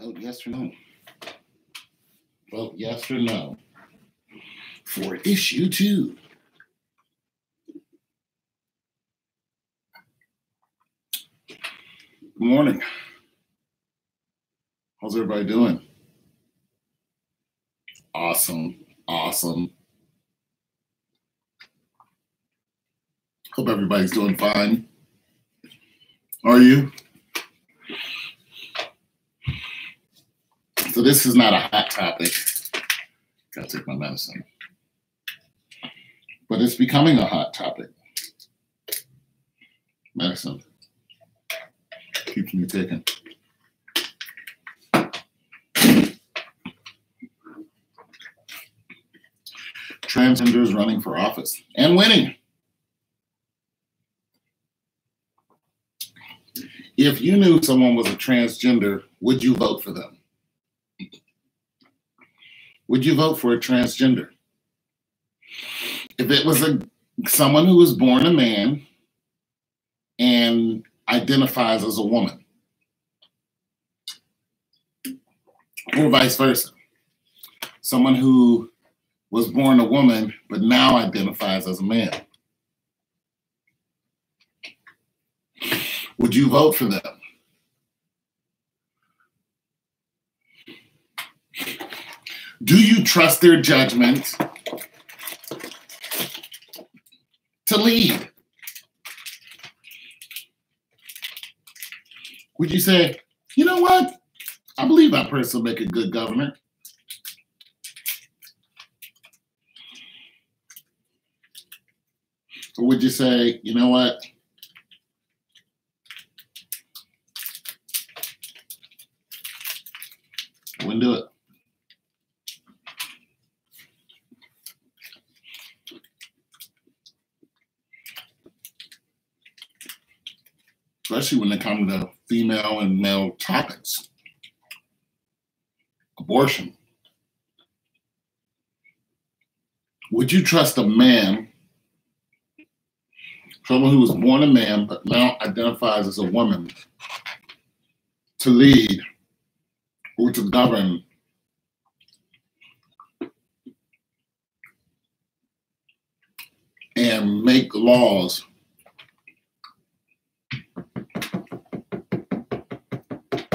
Vote yes or no. Vote yes or no for issue 2. Good morning. How's everybody doing? Awesome. Hope everybody's doing fine. Are you? So this is not a hot topic. Gotta take my medicine. But it's becoming a hot topic. Medicine keeps me ticking. Transgenders running for office and winning. If you knew someone was a transgender, would you vote for them? Would you vote for a transgender? If it was someone who was born a man and identifies as a woman, or vice versa, someone who was born a woman but now identifies as a man, would you vote for them? Do you trust their judgment to lead? Would you say, you know what? I believe that person will make a good governor. Or would you say, you know what? I wouldn't do it. Especially when it comes to female and male topics. Abortion. Would you trust a man, someone who was born a man but now identifies as a woman, to lead or to govern and make laws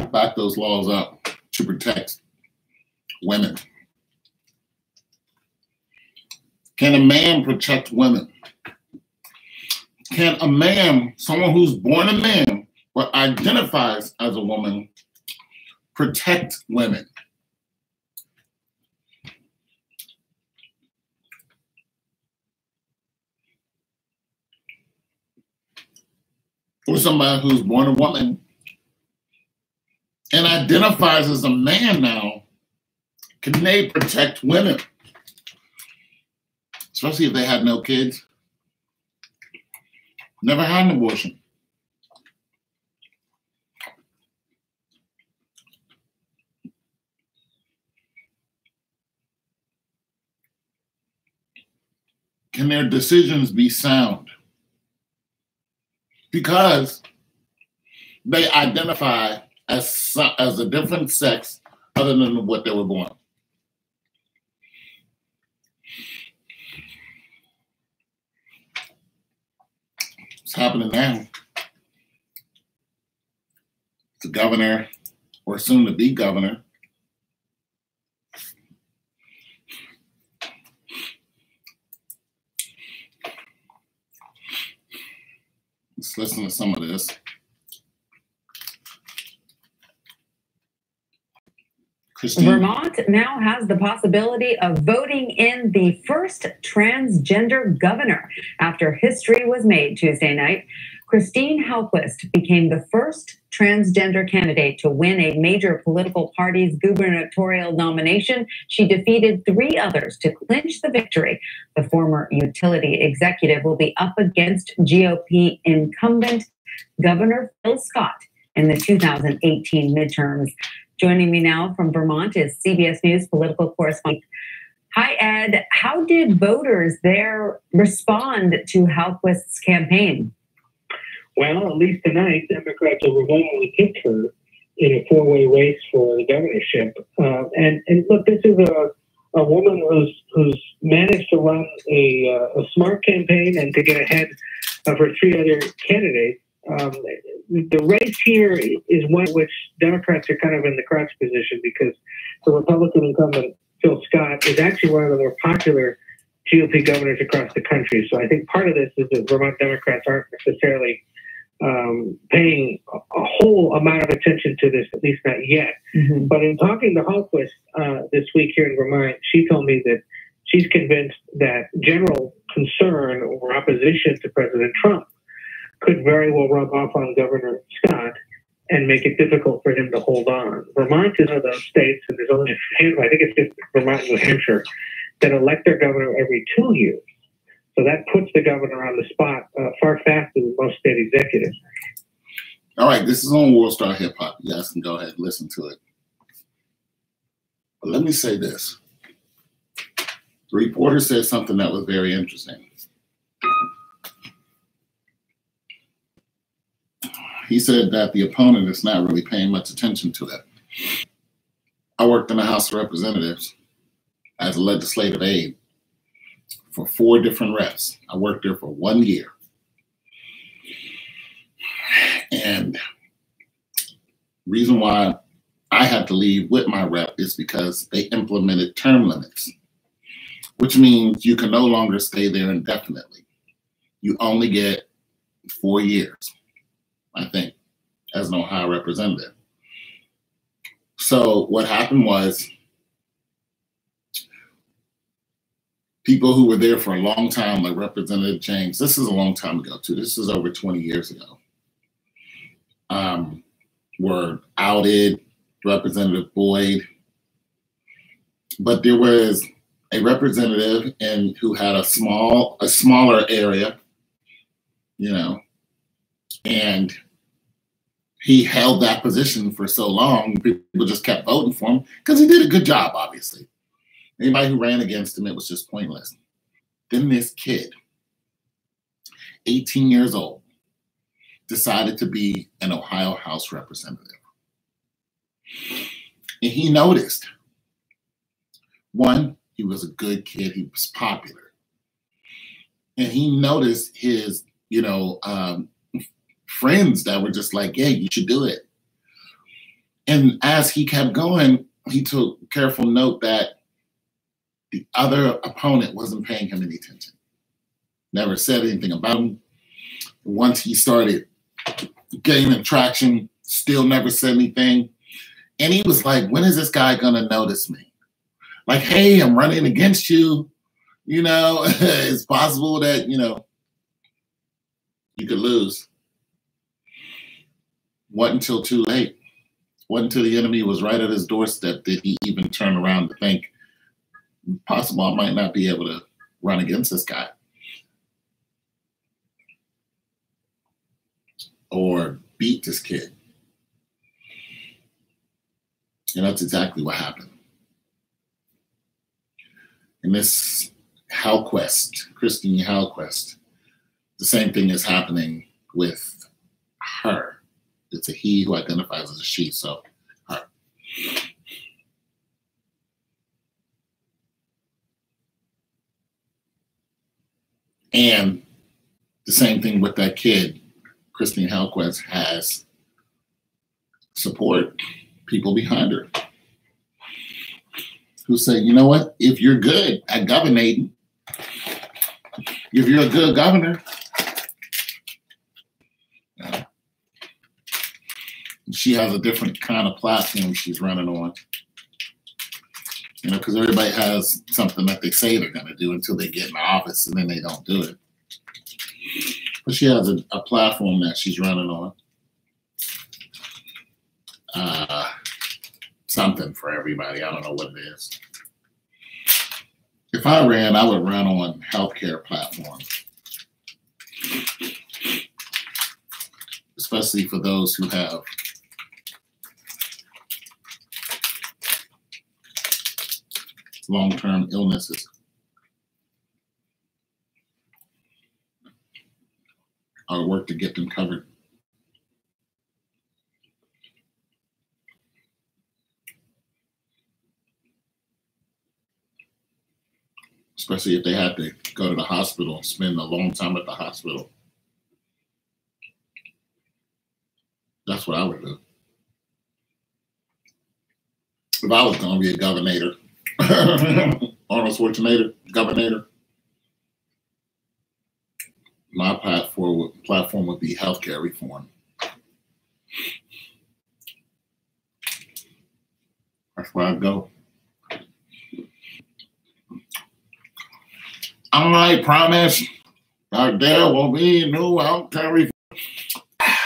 back those laws up to protect women? Can a man protect women? Can a man, someone who's born a man but identifies as a woman, protect women? Or somebody who's born a woman and identifies as a man now, can they protect women? Especially if they had no kids, never had an abortion. Can their decisions be sound? Because they identify as a different sex other than what they were born. It's happening now. The governor, or soon to be governor, let's listen to some of this. Christine. Vermont now has the possibility of voting in the first transgender governor after history was made Tuesday night. Christine Hallquist became the first transgender candidate to win a major political party's gubernatorial nomination. She defeated 3 others to clinch the victory. The former utility executive will be up against GOP incumbent Governor Phil Scott in the 2018 midterms. Joining me now from Vermont is CBS News political correspondent. Hi, Ed. How did voters there respond to Hallquist's campaign? Well, at least tonight, Democrats overwhelmingly picked her in a four-way race for the governorship. And look, this is a woman who's managed to run a smart campaign and to get ahead of her three other candidates. The race here is one which Democrats are kind of in the crouch position because the Republican incumbent Phil Scott is actually one of the more popular GOP governors across the country. So I think part of this is that Vermont Democrats aren't necessarily paying a whole amount of attention to this, at least not yet. Mm-hmm. But in talking to Hallquist this week here in Vermont, she told me that she's convinced that general concern or opposition to President Trump could very well rub off on Governor Scott and make it difficult for him to hold on. Vermont is one of those states, and there's only I think it's just Vermont and New Hampshire, that elect their governor every 2 years. So that puts the governor on the spot far faster than most state executives. All right, this is on World Star Hip Hop. You guys can go ahead and listen to it. But let me say this. The reporter said something that was very interesting. He said that the opponent is not really paying much attention to it. I worked in the House of Representatives as a legislative aide for 4 different reps. I worked there for 1 year. And reason why I had to leave with my rep is because they implemented term limits, which means you can no longer stay there indefinitely. You only get 4 years, I think, as an Ohio representative. So what happened was people who were there for a long time, like Representative James, this is a long time ago too, this is over 20 years ago, were outed, Representative Boyd. But there was a representative who had a smaller area, you know, and he held that position for so long, people just kept voting for him because he did a good job, obviously. Anybody who ran against him, it was just pointless. Then this kid, 18 years old, decided to be an Ohio House representative. And he noticed, one, he was a good kid, he was popular. And he noticed his, friends that were just like, yeah, you should do it. And as he kept going, he took careful note that the other opponent wasn't paying him any attention. Never said anything about him. Once he started gaining traction, still never said anything. And he was like, when is this guy gonna notice me? Like, hey, I'm running against you. It's possible that, you could lose. Wasn't until too late. Wasn't until the enemy was right at his doorstep did he even turn around to think, possible I might not be able to run against this guy. Or beat this kid. And that's exactly what happened. And this Hallquist, Christine Hallquist, the same thing is happening with her. It's a he who identifies as a she, so her. And the same thing with that kid. Christine Hallquist has support, people behind her who say, you know what, if you're good at governating, if you're a good governor, she has a different kind of platform she's running on. Because everybody has something that they say they're going to do until they get in the office and then they don't do it. But she has a platform that she's running on. Something for everybody. I don't know what it is. If I ran, I would run on healthcare platform. Especially for those who have long-term illnesses. Or work to get them covered. especially if they had to go to the hospital and spend a long time at the hospital. That's what I would do. If I was going to be a governor, Arnold Schwarzenegger, governor, my platform would be healthcare reform. That's where I'd go. All right, promise. There will be new healthcare reform. I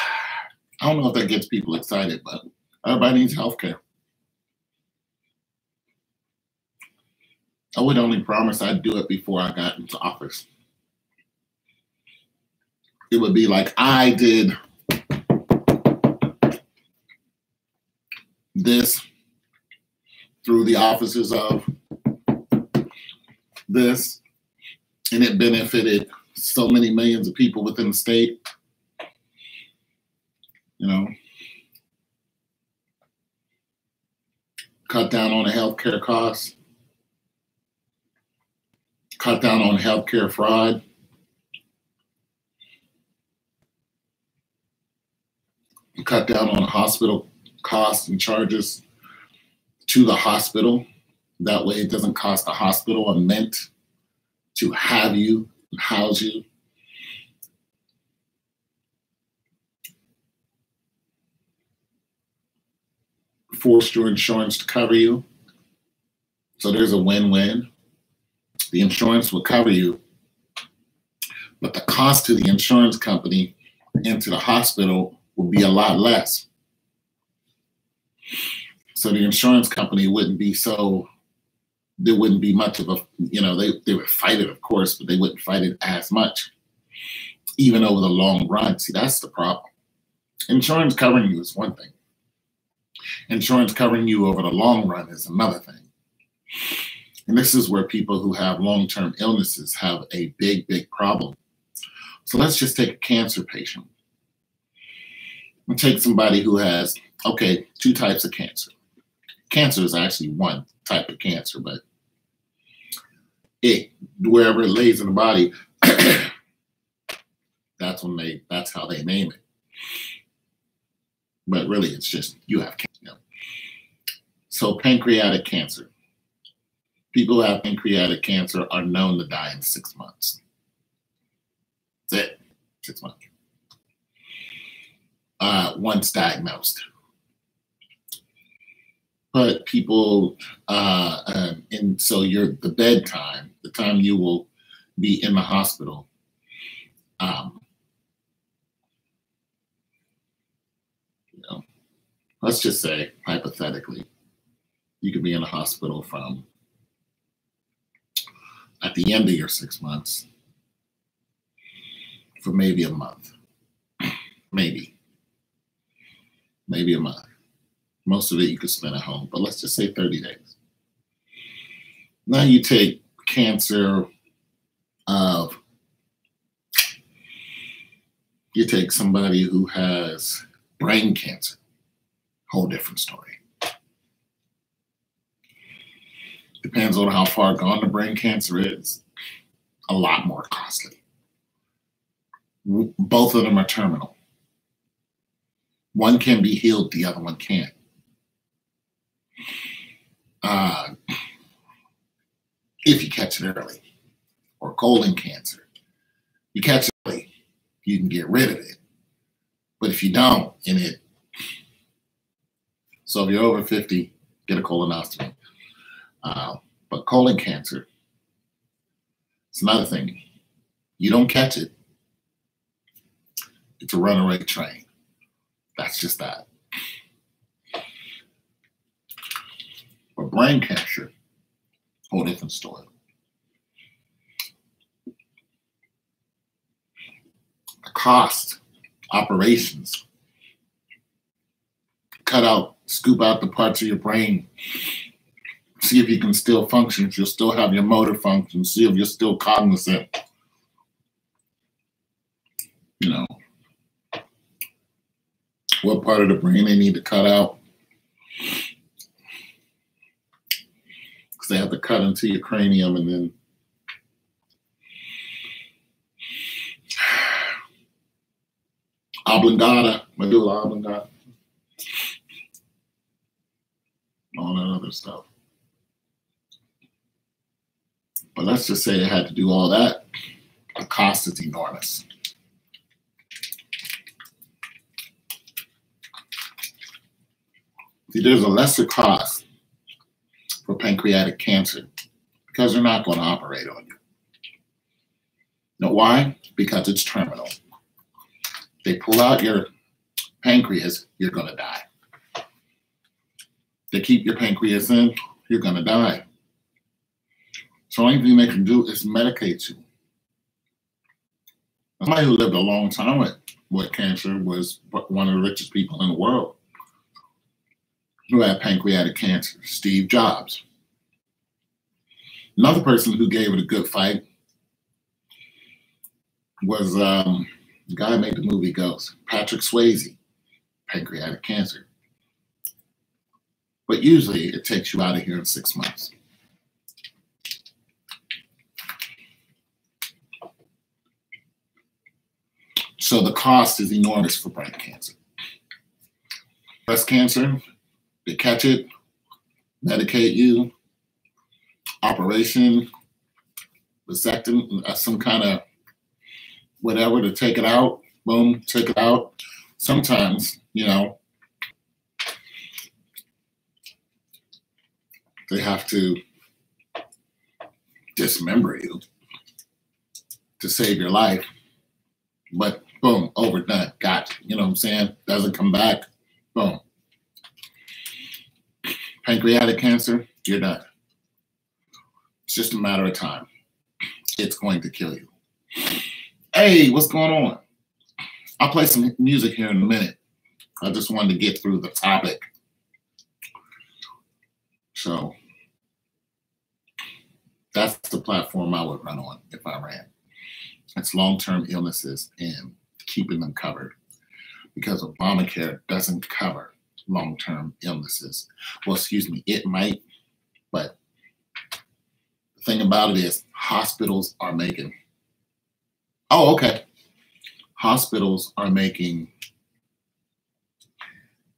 don't know if that gets people excited, but everybody needs healthcare. I would only promise I'd do it before I got into office. It would be like I did this through the offices of this, and it benefited so many millions of people within the state. You know, cut down on the healthcare costs, cut down on healthcare fraud, cut down on hospital costs and charges to the hospital. That way it doesn't cost the hospital a mint to have you and house you. Force your insurance to cover you. So there's a win-win. The insurance will cover you, but the cost to the insurance company and to the hospital will be a lot less. So the insurance company wouldn't be there wouldn't be much of a, they would fight it, of course, but they wouldn't fight it as much, even over the long run. See, that's the problem. Insurance covering you is one thing. Insurance covering you over the long run is another thing. And this is where people who have long-term illnesses have a big, big problem. So let's just take a cancer patient. We'll take somebody who has, two types of cancer. Cancer is actually one type of cancer, but wherever it lays in the body, that's how they name it. But really, it's just you have cancer. So pancreatic cancer. People who have pancreatic cancer are known to die in 6 months. That's it, 6 months. Once diagnosed. But people, and so the bedtime, the time you will be in the hospital, let's just say, hypothetically, you could be in the hospital from at the end of your 6 months for maybe a month. Maybe a month. Most of it you could spend at home, but let's just say 30 days. Now you take cancer of, you take somebody who has brain cancer. Whole different story. Depends on how far gone the brain cancer is. A lot more costly. Both of them are terminal. One can be healed, the other one can't. If you catch it early, or colon cancer, you catch it early, you can get rid of it. But if you don't, so if you're over 50, get a colonoscopy. But colon cancer, it's another thing. You don't catch it, it's a runaway train. That's just that. But brain cancer, whole different story. The cost, operations, scoop out the parts of your brain, see if you can still function, if you'll still have your motor function, see if you're still cognizant. What part of the brain they need to cut out. Because they have to cut into your cranium and then oblongata, medulla oblongata, all that other stuff. But let's just say they had to do all that. The cost is enormous. See, there's a lesser cost for pancreatic cancer because they're not going to operate on you. Know why? Because it's terminal. They pull out your pancreas, you're going to die. They keep your pancreas in, you're going to die. So the only thing they can do is medicate you. Somebody who lived a long time with cancer was one of the richest people in the world who had pancreatic cancer, Steve Jobs. Another person who gave it a good fight was the guy who made the movie Ghost, Patrick Swayze, pancreatic cancer. But usually it takes you out of here in 6 months. So the cost is enormous for breast cancer. Breast cancer, they catch it, medicate you, operation, vasectomy, some kind of whatever to take it out, boom, take it out. Sometimes, you know, they have to dismember you to save your life, but boom, overdone, gotcha. You know what I'm saying? Doesn't come back, boom. Pancreatic cancer, you're done. It's just a matter of time. It's going to kill you. Hey, what's going on? I'll play some music here in a minute. I just wanted to get through the topic. So that's the platform I would run on if I ran. It's long-term illnesses and keeping them covered, because Obamacare doesn't cover long-term illnesses. Well, excuse me, it might, but the thing about it is hospitals are making, hospitals are making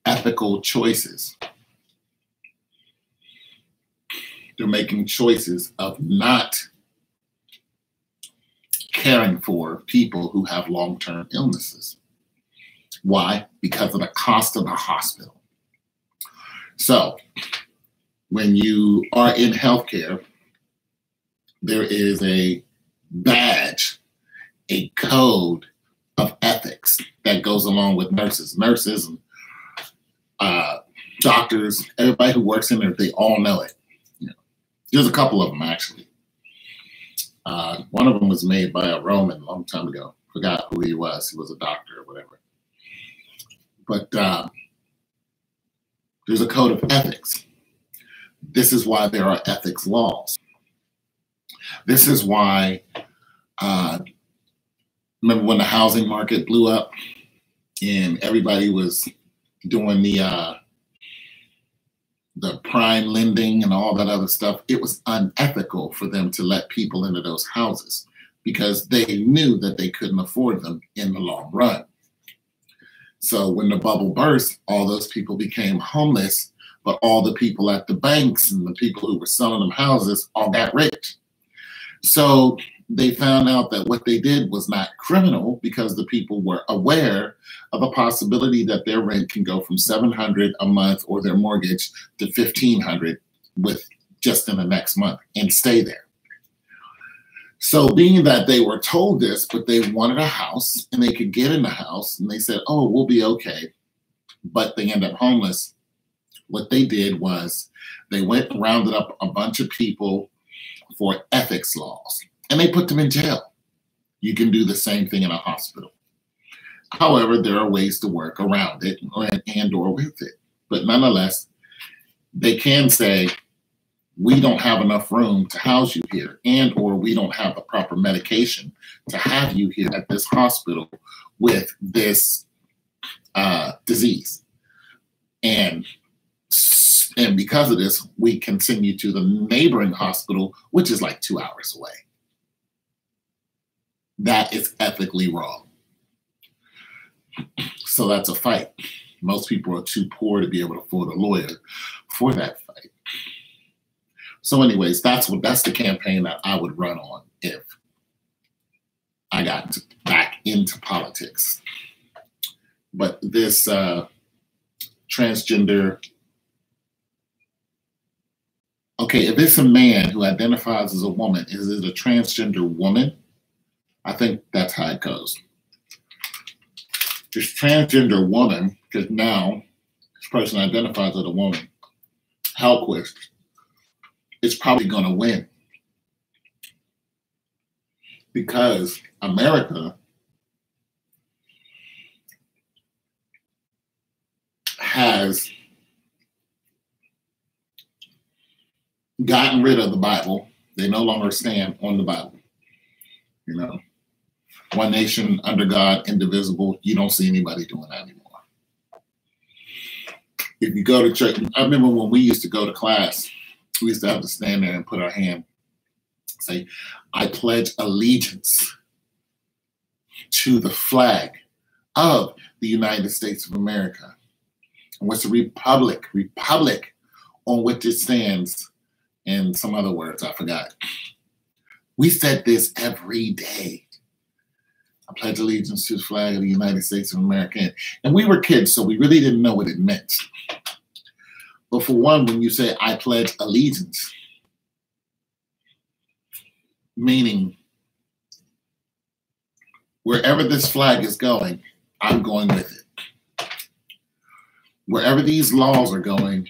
ethical choices. They're making choices of not caring for people who have long-term illnesses. Why? Because of the cost of the hospital. So when you are in healthcare, there is a badge, a code of ethics that goes along with nurses. Nurses and doctors, everybody who works in there, they all know it. You know, there's a couple of them actually. One of them was made by a Roman a long time ago. Forgot who he was. He was a doctor or whatever. But there's a code of ethics. This is why there are ethics laws. This is why, remember when the housing market blew up and everybody was doing the prime lending and all that other stuff? It was unethical for them to let people into those houses because they knew that they couldn't afford them in the long run. So when the bubble burst, all those people became homeless, but all the people at the banks and the people who were selling them houses all got rich. So they found out that what they did was not criminal because the people were aware of a possibility that their rent can go from $700 a month or their mortgage to $1,500 with just in the next month and stay there. So being that they were told this, but they wanted a house and they could get in the house and they said, oh, we'll be okay. But they end up homeless. What they did was they went and rounded up a bunch of people for ethics laws and they put them in jail. You can do the same thing in a hospital. However, there are ways to work around it and or with it. But nonetheless, they can say, we don't have enough room to house you here, and or we don't have the proper medication to have you here at this hospital with this disease. And because of this, we can send you to the neighboring hospital, which is like 2 hours away. That is ethically wrong. So that's a fight. Most people are too poor to be able to afford a lawyer for that fight. So anyways, that's the campaign that I would run on if I got back into politics. But this transgender, okay, if it's a man who identifies as a woman, is it a transgender woman? I think that's how it goes. This transgender woman, because now this person identifies as a woman, Hellquist, is probably going to win. Because America has gotten rid of the Bible. They no longer stand on the Bible. You know, one nation under God, indivisible. You don't see anybody doing that anymore. If you go to church, I remember when we used to go to class, we used to have to stand there and put our hand, say, I pledge allegiance to the flag of the United States of America. And what's the republic on which it stands, and some other words I forgot. We said this every day. I pledge allegiance to the flag of the United States of America. And we were kids, so we really didn't know what it meant. But for one, when you say, I pledge allegiance, meaning wherever this flag is going, I'm going with it. Wherever these laws are going,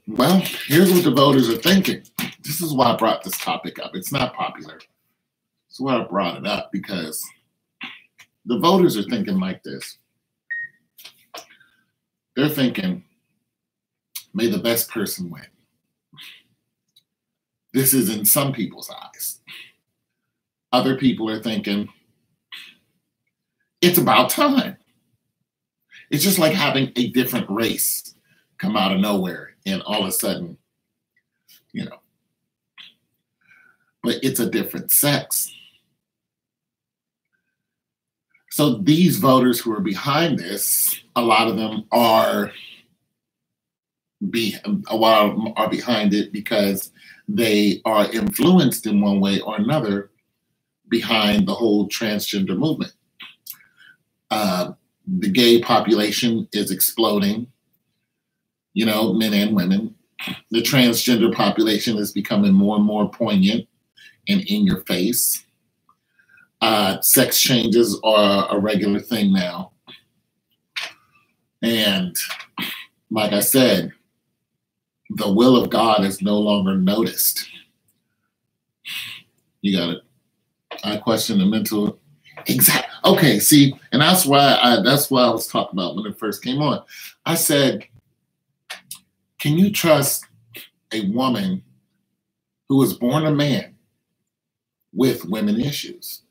well, here's what the voters are thinking. This is why I brought this topic up. It's not popular. That's why I brought it up, because the voters are thinking like this. They're thinking, may the best person win. This is in some people's eyes. Other people are thinking, it's about time. It's just like having a different race come out of nowhere and all of a sudden, you know, but it's a different sex. So these voters who are behind this, a lot of them are behind it because they are influenced in one way or another behind the whole transgender movement. The gay population is exploding, you know, men and women. The transgender population is becoming more and more poignant and in your face. Sex changes are a regular thing now. And like I said, the will of God is no longer noticed. You got it. I question the mental. Exactly. Okay, see, and that's why I was talking about when it first came on. I said, can you trust a woman who was born a man with women issues?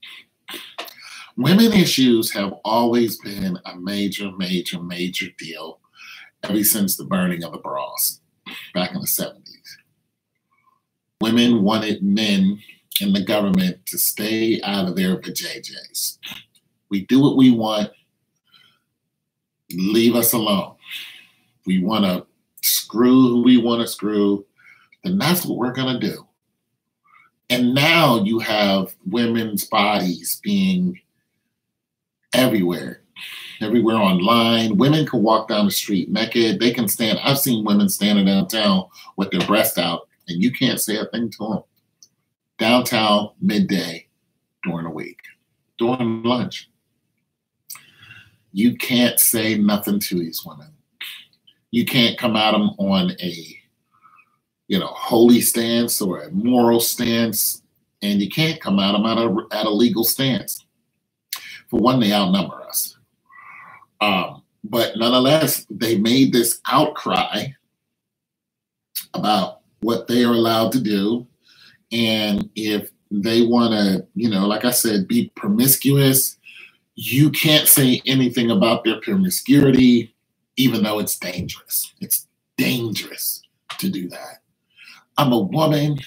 Women issues have always been a major, major, major deal ever since the burning of the bras back in the 70s. Women wanted men in the government to stay out of their vajayjays. We do what we want. Leave us alone. We want to screw who we want to screw, then that's what we're going to do. And now you have women's bodies being everywhere online. Women can walk down the street naked. They can stand. I've seen women standing downtown with their breasts out, and you can't say a thing to them. Downtown, midday, during the week, during lunch. You can't say nothing to these women. You can't come at them on a, you know, holy stance or a moral stance, and you can't come at them at a legal stance. For one, they outnumber us. But nonetheless, they made this outcry about what they are allowed to do. And if they want to, you know, like I said, be promiscuous, you can't say anything about their promiscuity, even though it's dangerous. It's dangerous to do that. I'm a woman.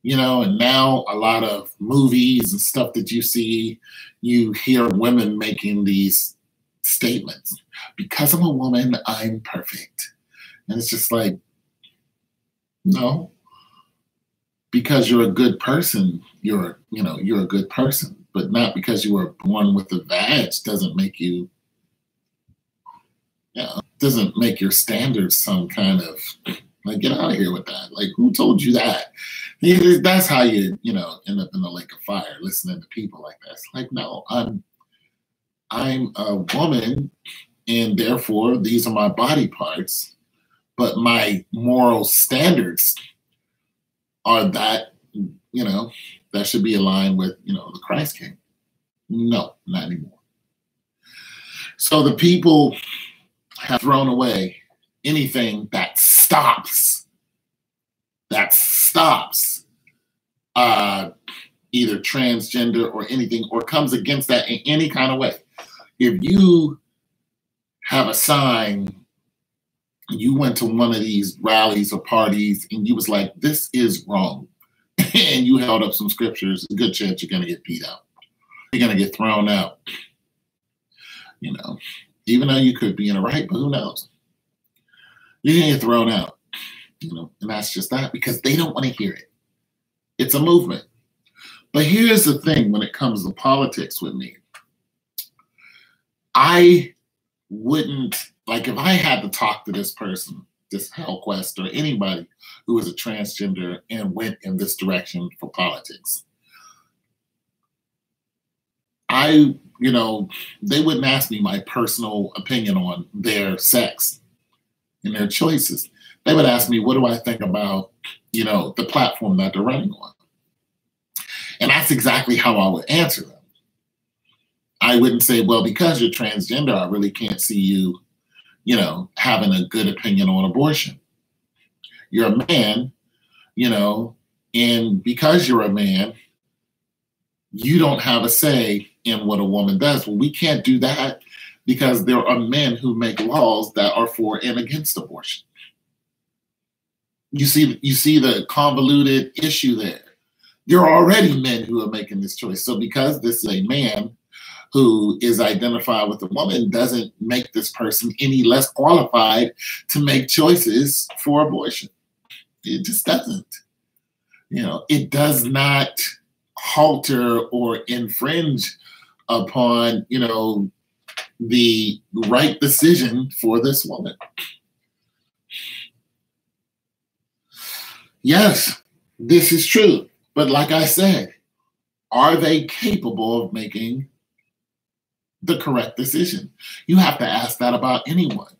you know, and now a lot of movies and stuff that you see, you hear women making these statements. Because I'm a woman, I'm perfect. And it's just like, no. Because you're a good person, you're a good person. But not because you were born with a vag doesn't make you, doesn't make your standards some kind of, like, get out of here with that. Like, who told you that? That's how you, end up in the lake of fire, listening to people like that. It's like, no, I'm a woman, and therefore these are my body parts, but my moral standards are that, that should be aligned with, the Christ King. No, not anymore. So the people have thrown away anything that stops either transgender or anything, or comes against that in any kind of way. If you have a sign, you went to one of these rallies or parties and you was like, this is wrong, and you held up some scriptures, a good chance you're going to get beat up. You're going to get thrown out. Even though you could be in the right, but who knows? You're going to get thrown out. And that's just that, because they don't want to hear it. It's a movement. But here's the thing when it comes to politics with me. I wouldn't, like, if I had to talk to this person, this Hellquest, or anybody who is a transgender and went in this direction for politics, they wouldn't ask me my personal opinion on their sex and their choices. They would ask me, what do I think about, the platform that they're running on? And that's exactly how I would answer them. I wouldn't say, well, because you're transgender, I really can't see you, having a good opinion on abortion. You're a man, and because you're a man, you don't have a say in what a woman does. Well, we can't do that because there are men who make laws that are for and against abortion. You see the convoluted issue there. There are already men who are making this choice. So because this is a man who is identified with a woman, doesn't make this person any less qualified to make choices for abortion. It just doesn't. It does not halter or infringe upon, the right decision for this woman. Yes, this is true. But like I said, are they capable of making the correct decision? You have to ask that about anyone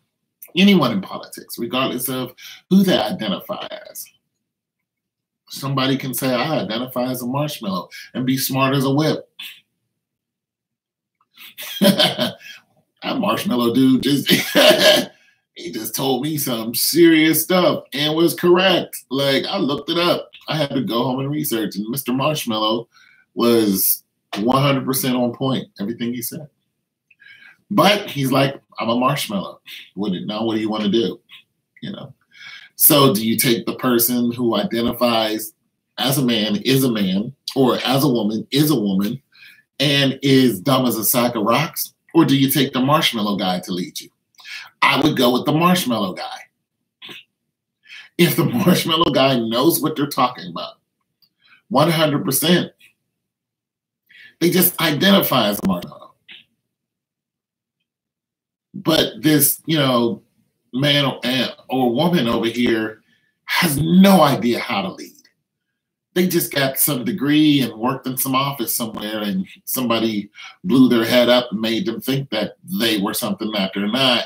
in politics, regardless of who they identify as. Somebody can say, I identify as a marshmallow, and be smart as a whip. That marshmallow dude he just told me some serious stuff and was correct. Like, I looked it up. I had to go home and research, and Mr. Marshmallow was 100% on point, everything he said. But he's like, I'm a marshmallow. Now what do you want to do? So do you take the person who identifies as a man, is a man, or as a woman, is a woman, and is dumb as a sack of rocks? Or do you take the marshmallow guy to lead you? I would go with the marshmallow guy. If the marshmallow guy knows what they're talking about, 100%, they just identify as a marshmallow. But this, man or woman over here has no idea how to lead. They just got some degree and worked in some office somewhere, and somebody blew their head up and made them think that they were something that they're not.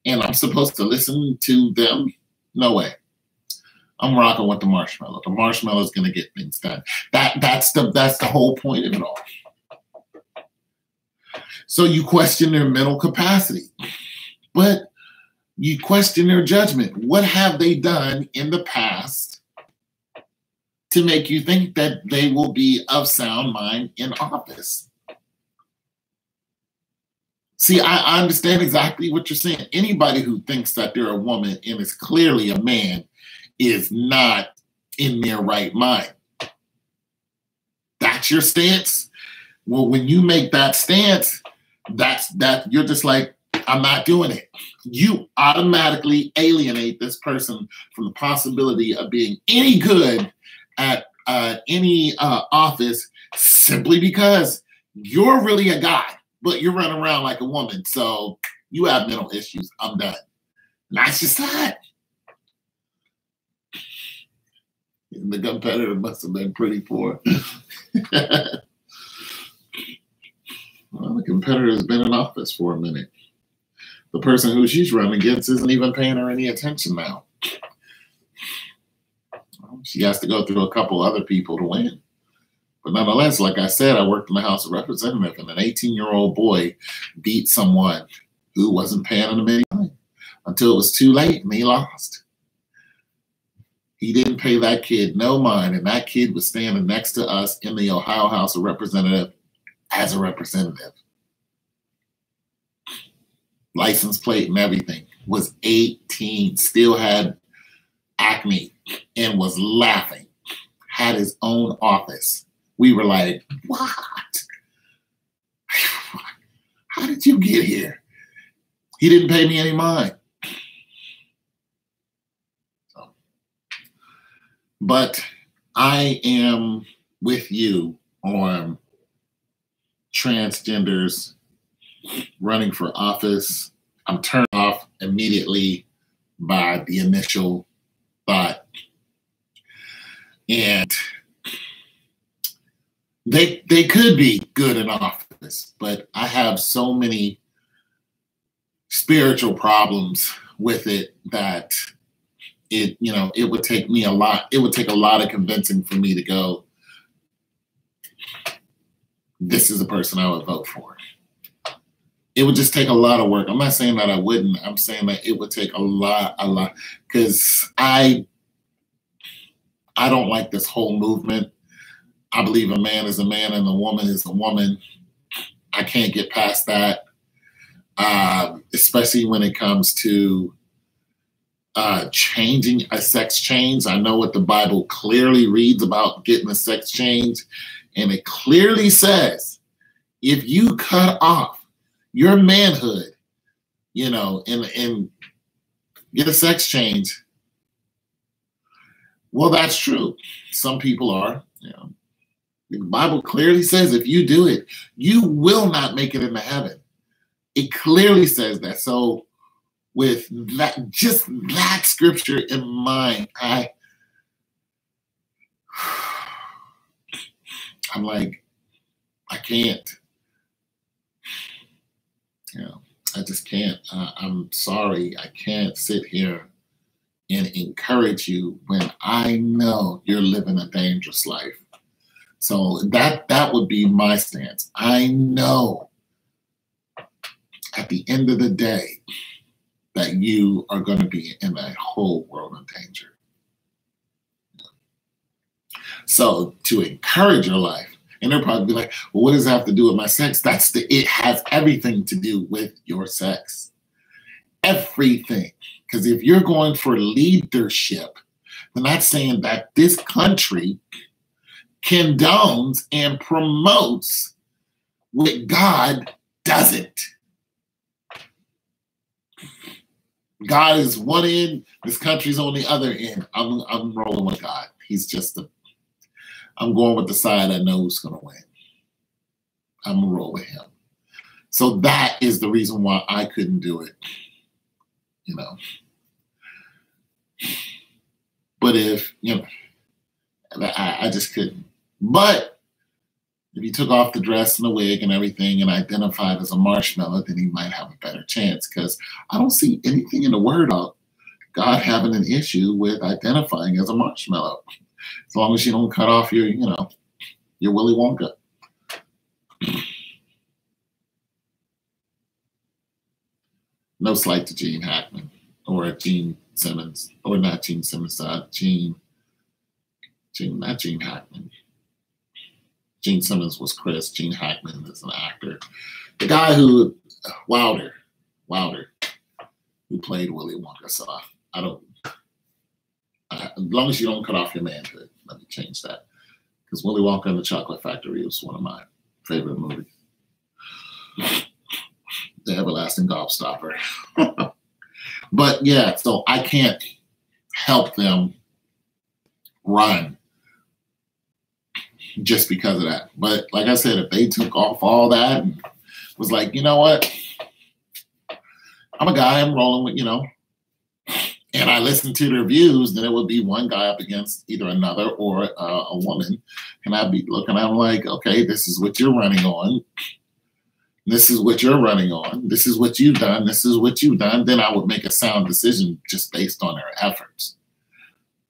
And I'm supposed to listen to them? No way. I'm rocking with the marshmallow. The marshmallow is going to get things done. That's the whole point of it all. So you question their mental capacity, but you question their judgment. What have they done in the past to make you think that they will be of sound mind in office? See, I understand exactly what you're saying. Anybody who thinks that they're a woman and is clearly a man is not in their right mind. that's your stance. Well, when you make that stance, that you're just like, I'm not doing it. You automatically alienate this person from the possibility of being any good at any office simply because you're really a guy, but you're running around like a woman. So you have mental issues. I'm done. And that's just that. The competitor must have been pretty poor. Well, the competitor has been in office for a minute. The person who she's running against isn't even paying her any attention now. Well, she has to go through a couple other people to win. But nonetheless, like I said, I worked in the House of Representatives, and an 18-year-old boy beat someone who wasn't paying him any money until it was too late and he lost. He didn't pay that kid no mind, and that kid was standing next to us in the Ohio House of Representatives as a representative. License plate and everything. Was 18, still had acne, and was laughing. Had his own office. We were like, what? How did you get here? He didn't pay me any mind. So, but I am with you on transgenders running for office. I'm turned off immediately by the initial thought. And they could be good in office, but I have so many spiritual problems with it that it would take me a lot. It would take a lot of convincing for me to go, this is the person I would vote for. It would just take a lot of work. I'm not saying that I wouldn't. I'm saying that it would take a lot, because I don't like this whole movement. I believe a man is a man and a woman is a woman. I can't get past that, especially when it comes to changing a sex change. I know what the Bible clearly reads about getting a sex change, and it clearly says if you cut off your manhood, and get a sex change. Well, that's true. Some people are, The Bible clearly says if you do it, you will not make it into heaven. It clearly says that. So with that, just that scripture in mind, I'm like, I can't. I just can't. I'm sorry. I can't sit here and encourage you when I know you're living a dangerous life. So that would be my stance. I know at the end of the day that you are going to be in a whole world of danger. So to encourage your life, and they'll probably be like, well, what does that have to do with my sex? It has everything to do with your sex. Everything. Because if you're going for leadership, then that's saying that this country condones and promotes what God doesn't. God is one end, this country's on the other end. I'm rolling with God. He's just I'm going with the side I know who's going to win. I'm going to roll with him. So that is the reason why I couldn't do it. But if, I just couldn't. But if he took off the dress and the wig and everything and identified as a marshmallow, then he might have a better chance, because I don't see anything in the word of God having an issue with identifying as a marshmallow. As long as you don't cut off your Willy Wonka. No slight to Gene Hackman or Gene Simmons, or not Gene Simmons, not Gene Hackman. Gene Simmons was Chris. Gene Hackman is an actor. The guy who, Wilder, who played Willy Wonka. So as long as you don't cut off your manhood, let me change that. Because Willy Wonka and the Chocolate Factory was one of my favorite movies. The Everlasting Gobstopper. But yeah, so I can't help them run just because of that. But like I said, if they took off all that and was like, you know what? I'm a guy, I'm rolling with, and I listen to their views, then it would be one guy up against either another or a woman. And I'd be looking, I'm like, okay, this is what you're running on. This is what you're running on. This is what you've done. This is what you've done. Then I would make a sound decision just based on their efforts.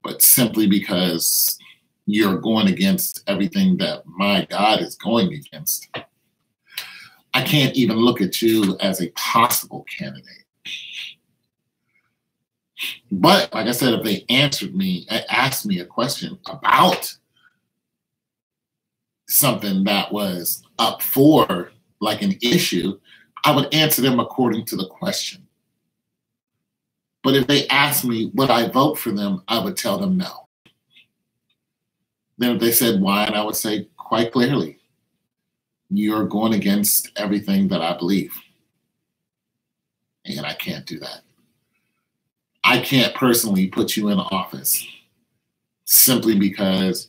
But simply because you're going against everything that my God is going against, I can't even look at you as a possible candidate. But like I said, if they asked me a question about something that was up for like an issue, I would answer them according to the question. But if they asked me would I vote for them, I would tell them no. Then if they said why, and I would say quite clearly, you're going against everything that I believe. And I can't do that. I can't personally put you in office simply because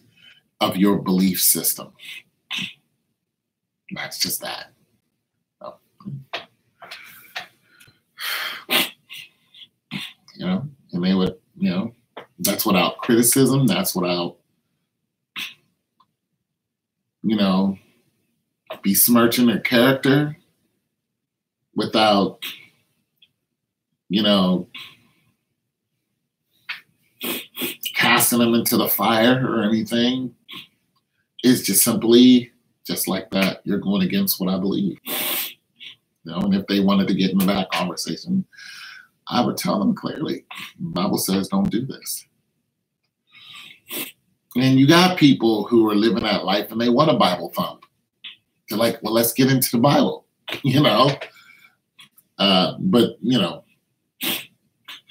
of your belief system. That's just that. And they would, that's without criticism. That's without, besmirching their character, without, casting them into the fire or anything. It's just simply just like that. You're going against what I believe. And if they wanted to get into that conversation, I would tell them clearly, the Bible says don't do this. And you got people who are living that life and they want a Bible thump. They're like, well, let's get into the Bible, But,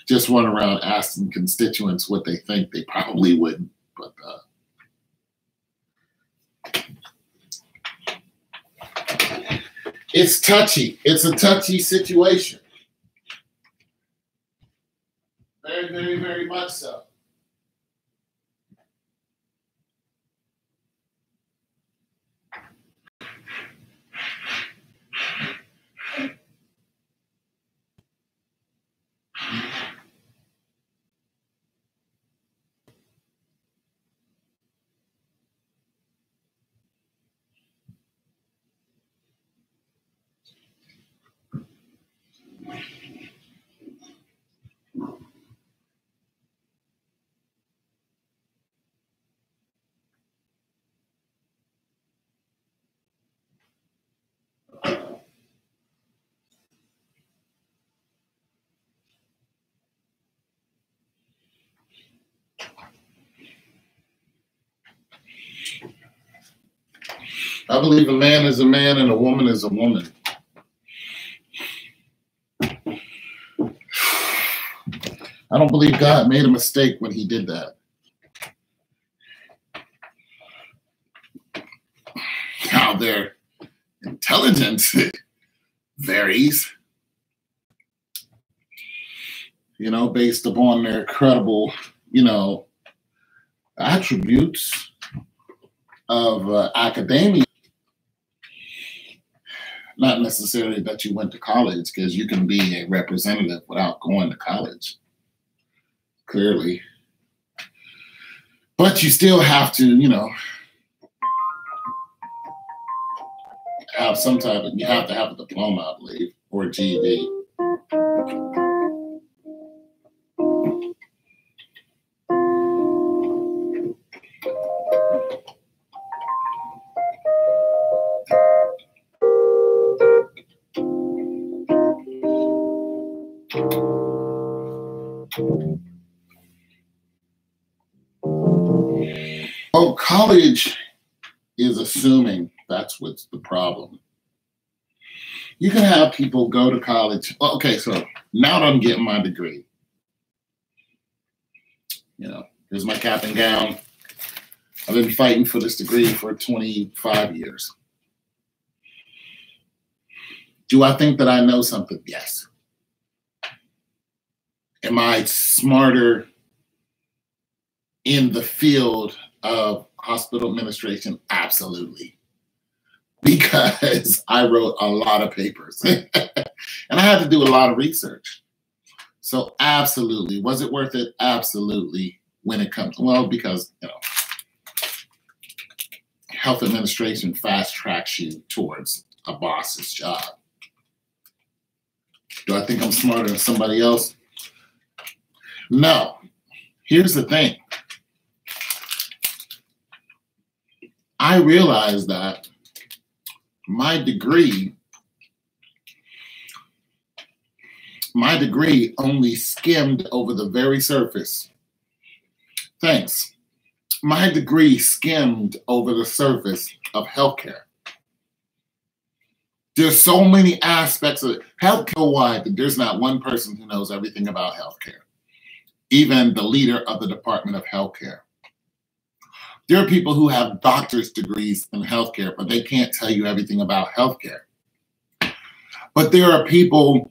just run around asking constituents what they think, they probably wouldn't. But it's touchy. It's a touchy situation. Very, very, very much so. I believe a man is a man and a woman is a woman. I don't believe God made a mistake when he did that. Now their intelligence varies, based upon their credible, attributes of academia. Not necessarily that you went to college, because you can be a representative without going to college, clearly. But you still have to, have some type of, you have to have a diploma, I believe, or a GED. Oh, college is assuming that's what's the problem. You can have people go to college. Okay, so now that I'm getting my degree, here's my cap and gown. I've been fighting for this degree for 25 years. Do I think that I know something? Yes. Am I smarter in the field of hospital administration? Absolutely. Because I wrote a lot of papers and I had to do a lot of research. So absolutely. Was it worth it? Absolutely. When it comes, well, because, health administration fast tracks you towards a boss's job. Do I think I'm smarter than somebody else? No. Here's the thing. I realized that my degree only skimmed over the very surface. Thanks. My degree skimmed over the surface of healthcare. There's so many aspects of healthcare-wide that there's not one person who knows everything about healthcare, even the leader of the Department of Healthcare. There are people who have doctor's degrees in healthcare, but they can't tell you everything about healthcare. But there are people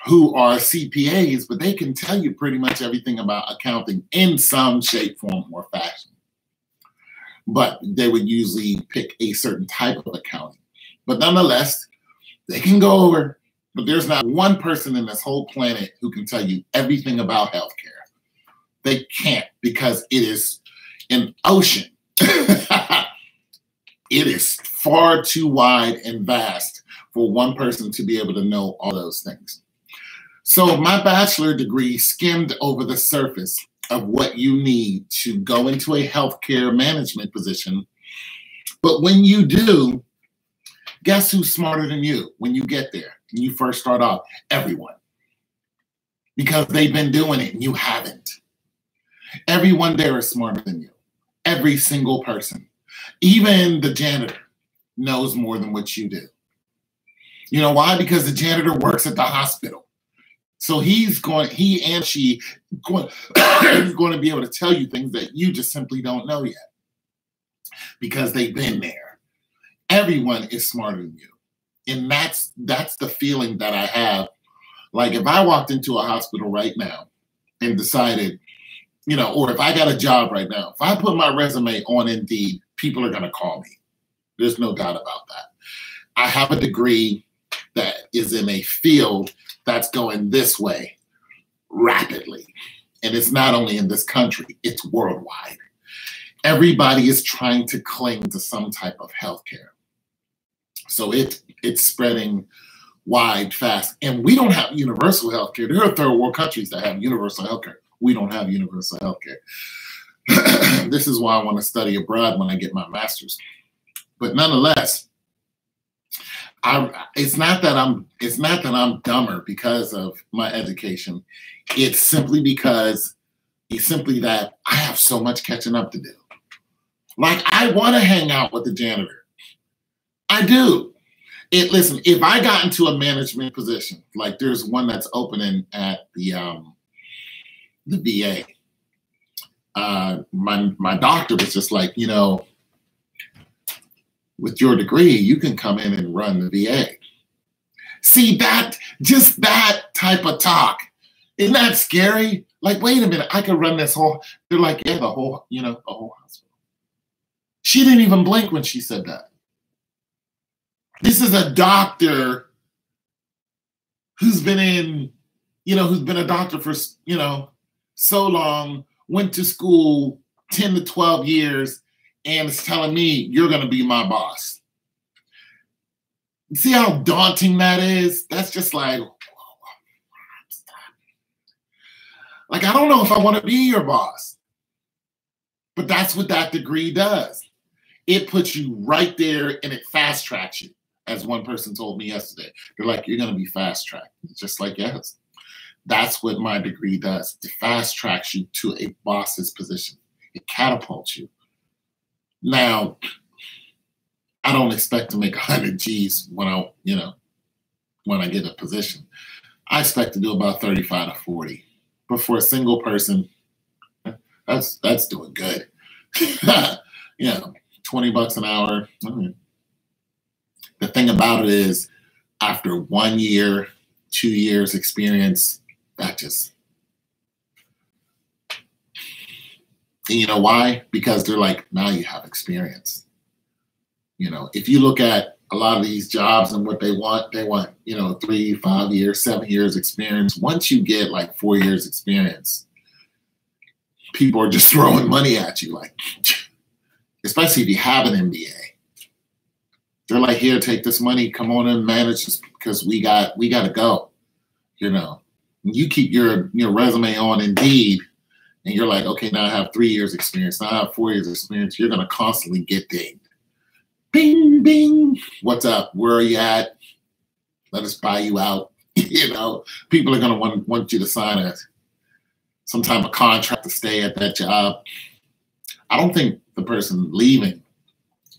who are CPAs, but they can tell you pretty much everything about accounting in some shape, form, or fashion. But they would usually pick a certain type of accounting. But nonetheless, they can go over, but there's not one person in this whole planet who can tell you everything about healthcare. They can't, because it is an ocean. It is far too wide and vast for one person to be able to know all those things. So my bachelor degree skimmed over the surface of what you need to go into a healthcare management position. But when you do, guess who's smarter than you when you get there and you first start off? Everyone. Because they've been doing it and you haven't. Everyone there is smarter than you. Every single person. Even the janitor knows more than what you do. You know why? Because the janitor works at the hospital. So he and she is going to be able to tell you things that you just simply don't know yet. Because they've been there. Everyone is smarter than you. And that's the feeling that I have. Like if I walked into a hospital right now and decided, or if I got a job right now, if I put my resume on Indeed, people are going to call me. There's no doubt about that. I have a degree that is in a field that's going this way rapidly. And it's not only in this country, it's worldwide. Everybody is trying to cling to some type of healthcare. So it's spreading wide, fast. And we don't have universal healthcare. There are third world countries that have universal healthcare. We don't have universal healthcare. This is why I want to study abroad when I get my master's. But nonetheless, it's not that I'm dumber because of my education. It's simply that I have so much catching up to do. Like I want to hang out with the janitor. I do. Listen, if I got into a management position, like there's one that's opening at the VA. My doctor was just like, with your degree, you can come in and run the VA. See that type of talk. Isn't that scary? Like, wait a minute, I could run this whole, they're like, yeah, the whole hospital. She didn't even blink when she said that. This is a doctor who's been who's been a doctor for, so long, went to school 10 to 12 years, and is telling me, you're going to be my boss. See how daunting that is? That's just like, I don't know if I want to be your boss. But that's what that degree does. It puts you right there and it fast tracks you. As one person told me yesterday, they're like, you're going to be fast tracked. It's just like, yes. That's what my degree does. It fast tracks you to a boss's position. It catapults you. Now, I don't expect to make 100 G's when I get a position. I expect to do about 35 to 40. But for a single person, that's doing good. $20 an hour. The thing about it is, after 1 year, 2 years experience, that just, and you know why? Because they're like, now you have experience. If you look at a lot of these jobs and what they want, 3, 5 years, 7 years experience. Once you get like 4 years experience, people are just throwing money at you, like, especially if you have an MBA. They're like, here, take this money, come on and manage this because we got to go. You keep your resume on Indeed, and you're like, okay, now I have 3 years experience, now I have 4 years experience. You're gonna constantly get dinged. Bing, bing. What's up? Where are you at? Let us buy you out. People are gonna want you to sign some type of contract to stay at that job. I don't think the person leaving,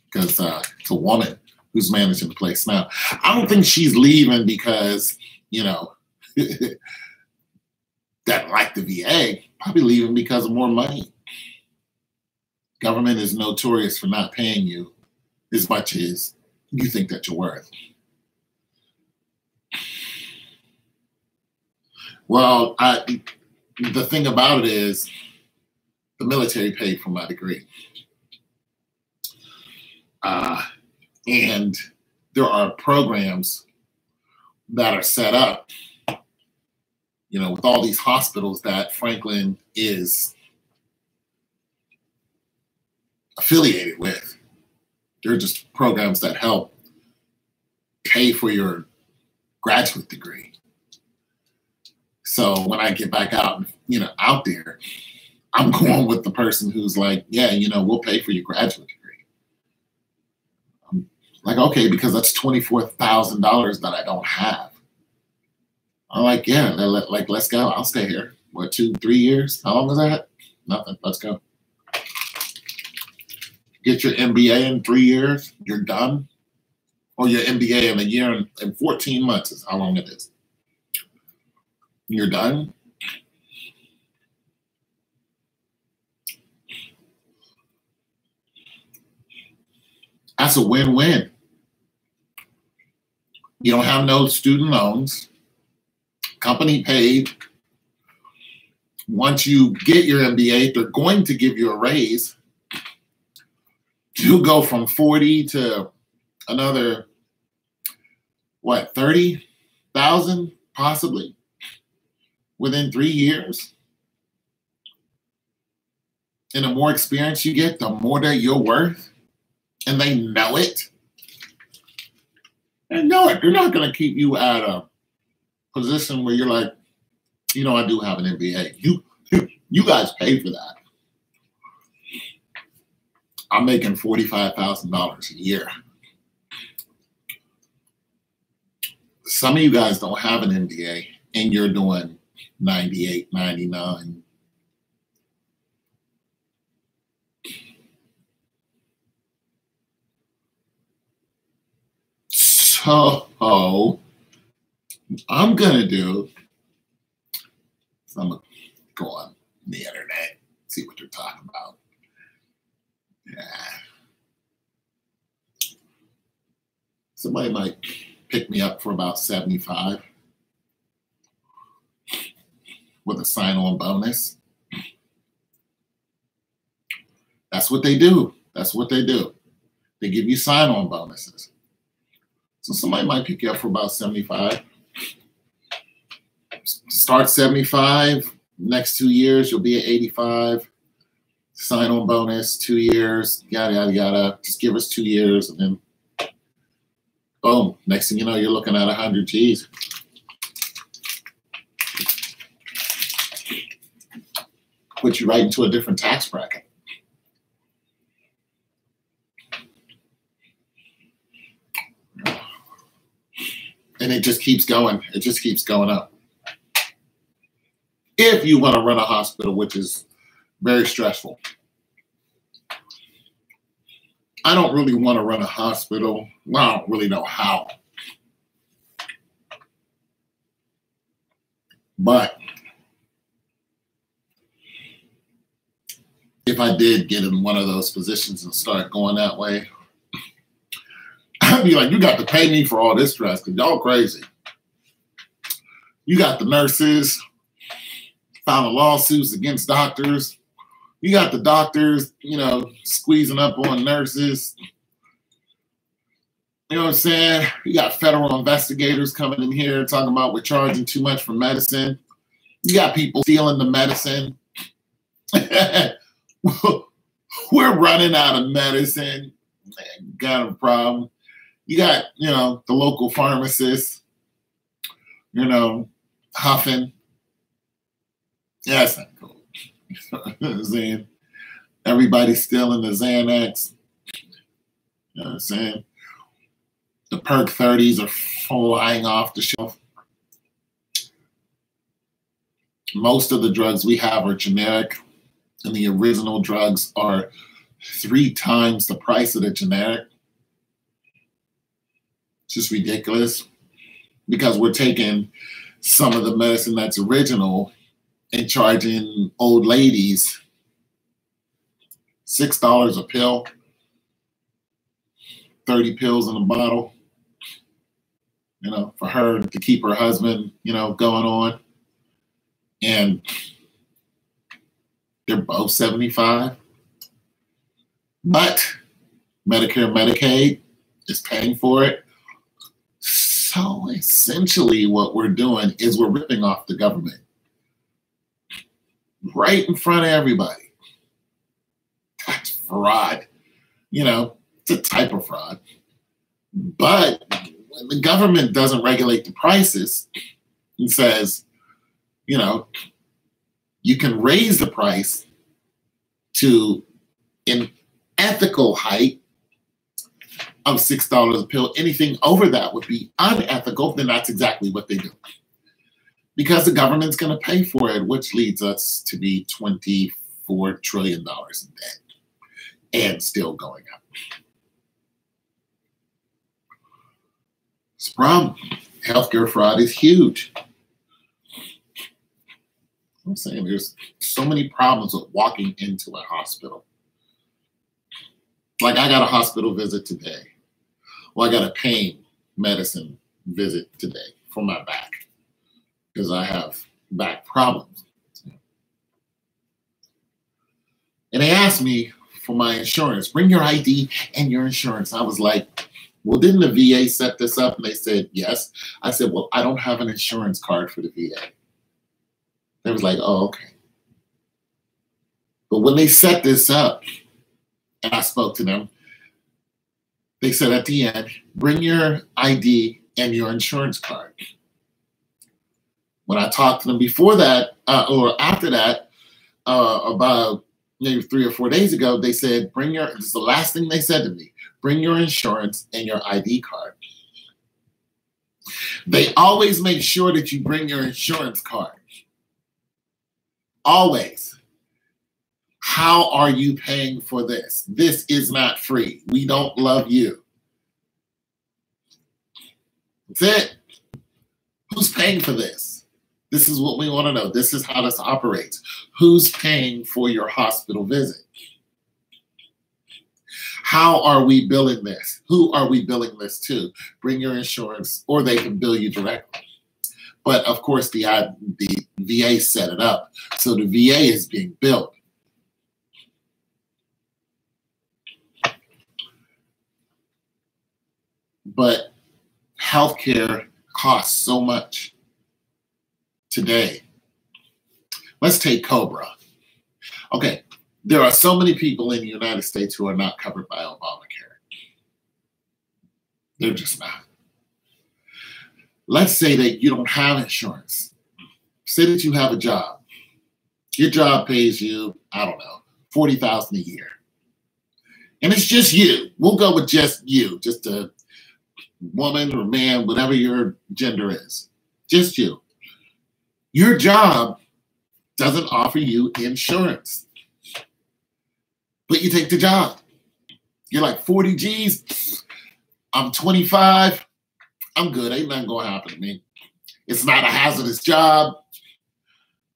because it's a woman who's managing the place now. I don't think she's leaving because, doesn't like the VA. Probably leaving because of more money. Government is notorious for not paying you as much as you think that you're worth. Well, the thing about it is the military paid for my degree. And there are programs that are set up, with all these hospitals that Franklin is affiliated with. They're just programs that help pay for your graduate degree. So when I get back out, out there, I'm going with the person who's like, yeah, we'll pay for your graduate degree. I'm like, okay, because that's $24,000 that I don't have. I'm like, yeah, let's go. I'll stay here. What, 2, 3 years? How long was that? Nothing. Let's go. Get your MBA in 3 years, you're done. Or your MBA in a year and 14 months is how long it is. You're done. That's a win-win. You don't have no student loans. Company paid. Once you get your MBA, they're going to give you a raise. You'll go from 40 to another, 30,000 possibly within 3 years. And the more experience you get, the more that you're worth. And they know it. They know it. They're not going to keep you at a position where you're like, I do have an MBA. You guys pay for that. I'm making $45,000 a year. Some of you guys don't have an MBA and you're doing 98, 99. So I'm gonna do. So I'm gonna go on the internet, see what they're talking about. Yeah. Somebody might pick me up for about 75 with a sign-on bonus. That's what they do. That's what they do. They give you sign-on bonuses. So somebody might pick you up for about 75. Start 75. Next 2 years, you'll be at 85. Sign-on bonus, 2 years, yada, yada, yada. Just give us 2 years, and then boom. Next thing you know, you're looking at 100 G's. Put you right into a different tax bracket. And it just keeps going. It just keeps going up. If you want to run a hospital, which is very stressful. I don't really want to run a hospital. Well, I don't really know how. But if I did get in one of those positions and start going that way, I'd be like, you got to pay me for all this stress because y'all crazy. You got the nurses filing lawsuits against doctors. You got the doctors, you know, squeezing up on nurses. You know what I'm saying? You got federal investigators coming in here talking about we're charging too much for medicine. You got people stealing the medicine. We're running out of medicine. Got a problem. You got, you know, the local pharmacists, you know, huffing. Yeah, that's not cool. You know what I'm saying? Everybody's stealing the Xanax. You know what I'm saying? The Perk 30s are flying off the shelf. Most of the drugs we have are generic, and the original drugs are 3 times the price of the generic. It's just ridiculous because we're taking some of the medicine that's original and charging old ladies $6 a pill, 30 pills in a bottle, you know, for her to keep her husband, you know, going on. And they're both 75. But Medicare, Medicaid is paying for it. So essentially what we're doing is we're ripping off the government right in front of everybody. That's fraud. You know, it's a type of fraud. But when the government doesn't regulate the prices and says, you know, you can raise the price to an ethical height of $6 a pill. Anything over that would be unethical, then that's exactly what they do. Because the government's going to pay for it, which leads us to be $24 trillion in debt and still going up. It's a problem. Healthcare fraud is huge. I'm saying there's so many problems with walking into a hospital. Like I got a hospital visit today. Well, I got a pain medicine visit today for my back because I have back problems. And they asked me for my insurance. Bring your ID and your insurance. I was like, well, didn't the VA set this up? And they said, yes. I said, well, I don't have an insurance card for the VA. They was like, oh, okay. But when they set this up, and I spoke to them, they said at the end, bring your ID and your insurance card. When I talked to them before that, or after that, about maybe 3 or 4 days ago, they said, this is the last thing they said to me, bring your insurance and your ID card. They always make sure that you bring your insurance card. Always. How are you paying for this? This is not free. We don't love you. That's it. Who's paying for this? This is what we want to know. This is how this operates. Who's paying for your hospital visit? How are we billing this? Who are we billing this to? Bring your insurance, or they can bill you directly. But of course, the VA set it up, so the VA is being billed. But healthcare costs so much today. Let's take Cobra. Okay, there are so many people in the United States who are not covered by Obamacare. They're just not. Let's say that you don't have insurance. Say that you have a job. Your job pays you, I don't know, $40,000 a year. And it's just you. We'll go with just you, just a woman or man, whatever your gender is. Just you. Your job doesn't offer you insurance. But you take the job. You're like 40 G's. I'm 25. I'm good. Ain't nothing going to happen to me. It's not a hazardous job.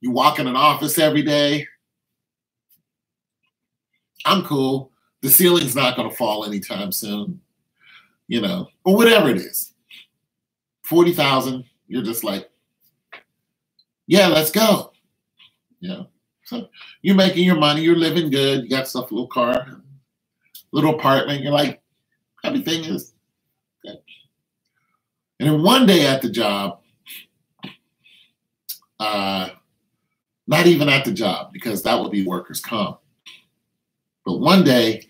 You walk in an office every day. I'm cool. The ceiling's not going to fall anytime soon, you know, or whatever it is. 40,000, you're just like, yeah, let's go. You know, so you're making your money, you're living good, you got stuff, a little car, little apartment. You're like, everything is good. And then one day at the job, not even at the job, because that would be workers' comp. But one day,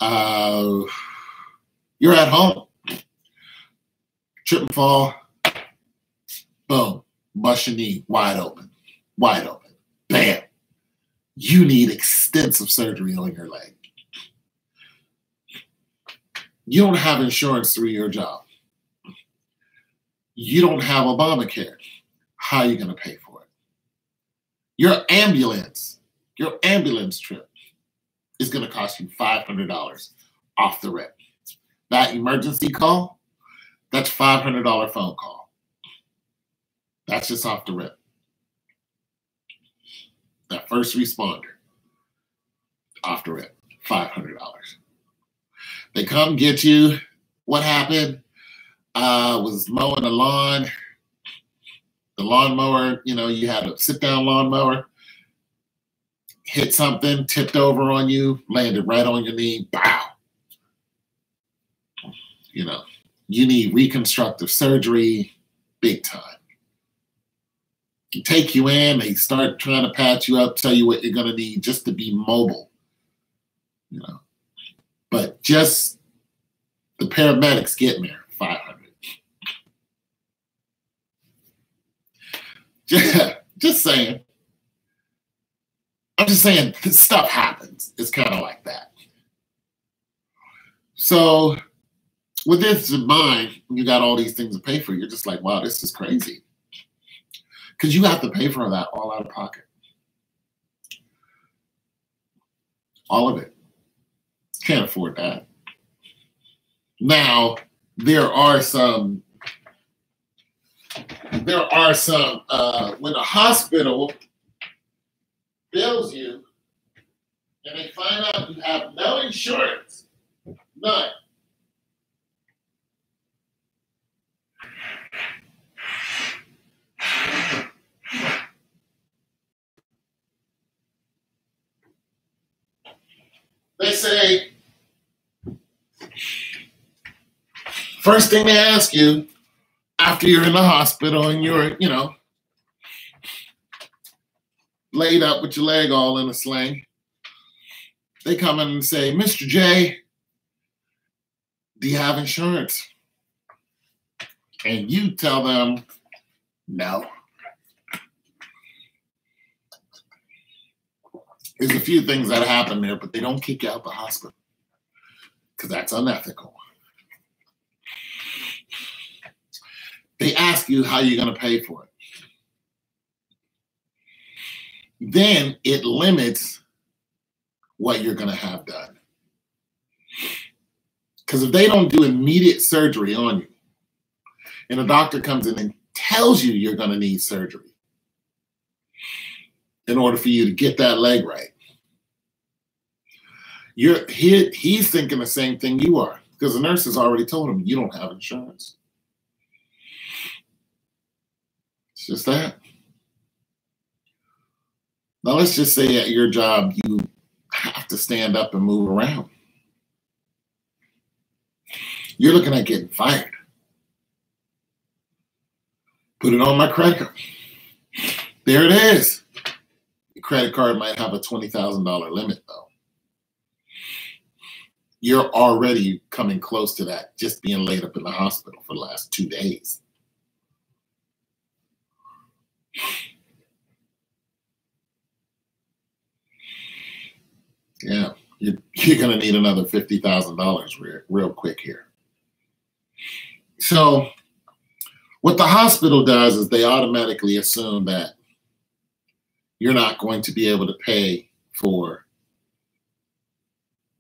you're at home, trip and fall, boom, bust your knee, wide open, bam. You need extensive surgery on your leg. You don't have insurance through your job. You don't have Obamacare. How are you going to pay for it? Your ambulance trip is going to cost you $500 off the rip. That emergency call, that's $500 phone call. That's just off the rip. That first responder, off the rip, $500. They come get you. What happened? Was mowing the lawn. The lawnmower, you know, you had a sit-down lawnmower, hit something, tipped over on you, landed right on your knee, bow. You know, you need reconstructive surgery, big time. They take you in, they start trying to patch you up, tell you what you're going to need just to be mobile, you know. But just the paramedics getting there, 500. Just saying. I'm just saying, stuff happens. It's kind of like that. So with this in mind, you got all these things to pay for. You're just like, wow, this is crazy. Because you have to pay for that all out of pocket. All of it. Can't afford that. Now, there are some, when a hospital bills you and they find out you have no insurance, none. They say, first thing they ask you after you're in the hospital and you're, you know, laid up with your leg all in a sling, they come in and say, Mr. J, do you have insurance? And you tell them, no. There's a few things that happen there, but they don't kick you out the hospital because that's unethical. They ask you how you're going to pay for it. Then it limits what you're going to have done. Because if they don't do immediate surgery on you, and a doctor comes in and tells you you're going to need surgery in order for you to get that leg right, he's thinking the same thing you are, because the nurse has already told him you don't have insurance. It's just that. Now let's just say at your job you have to stand up and move around. You're looking at getting fired. Put it on my credit card. There it is. Your credit card might have a $20,000 limit though. You're already coming close to that just being laid up in the hospital for the last 2 days. Yeah, you're going to need another $50,000 real quick here. So what the hospital does is they automatically assume that you're not going to be able to pay for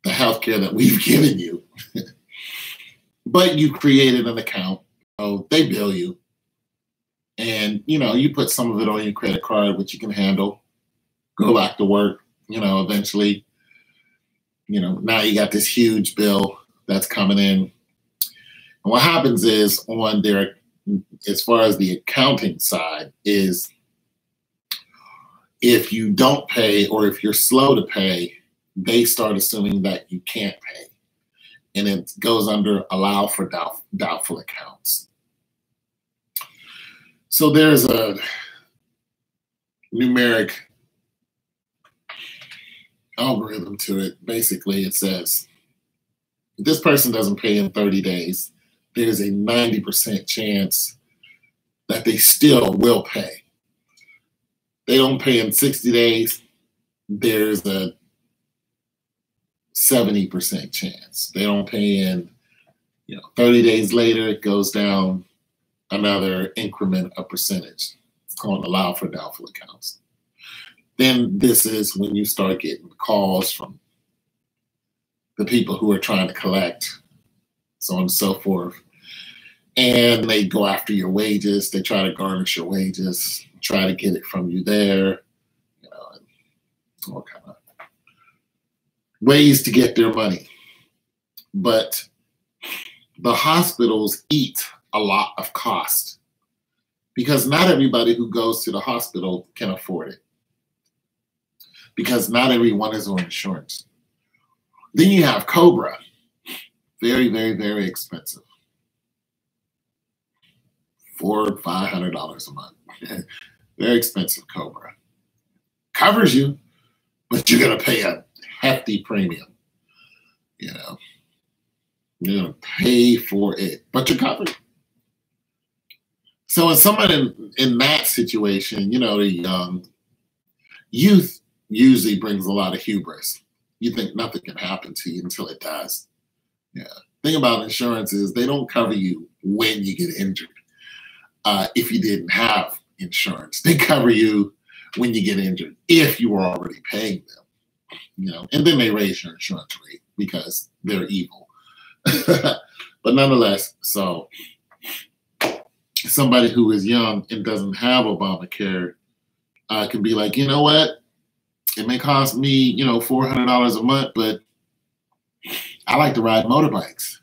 the healthcare that we've given you. But you created an account, so they bill you. And, you know, you put some of it on your credit card, which you can handle, go back to work, you know, eventually. Now you got this huge bill that's coming in. And what happens is on their, as far as the accounting side, is if you don't pay or if you're slow to pay, they start assuming that you can't pay. And it goes under allow for doubtful accounts. So there's a numeric algorithm to it. Basically, it says if this person doesn't pay in 30 days, there's a 90% chance that they still will pay. They don't pay in 60 days, there's a 70% chance. They don't pay in, 30 days later, it goes down another increment of percentage. It's called allow for doubtful accounts. Then this is when you start getting calls from the people who are trying to collect, so on and so forth. And they go after your wages. They try to garnish your wages, try to get it from you there, and all kind of ways to get their money. But the hospitals eat a lot of cost because not everybody who goes to the hospital can afford it, because not everyone is on insurance. Then you have Cobra, very, very, very expensive. $400, $500 a month. Very expensive Cobra. Covers you, but you're going to pay a hefty premium. You're going to pay for it, but you're covered. So when someone in that situation, the young youth usually brings a lot of hubris. You think nothing can happen to you until it does. Yeah. Thing about insurance is they don't cover you when you get injured. If you didn't have insurance, they cover you when you get injured if you were already paying them. And then they raise your insurance rate because they're evil. But nonetheless, so somebody who is young and doesn't have Obamacare can be like, you know what? It may cost me, $400 a month, but I like to ride motorbikes.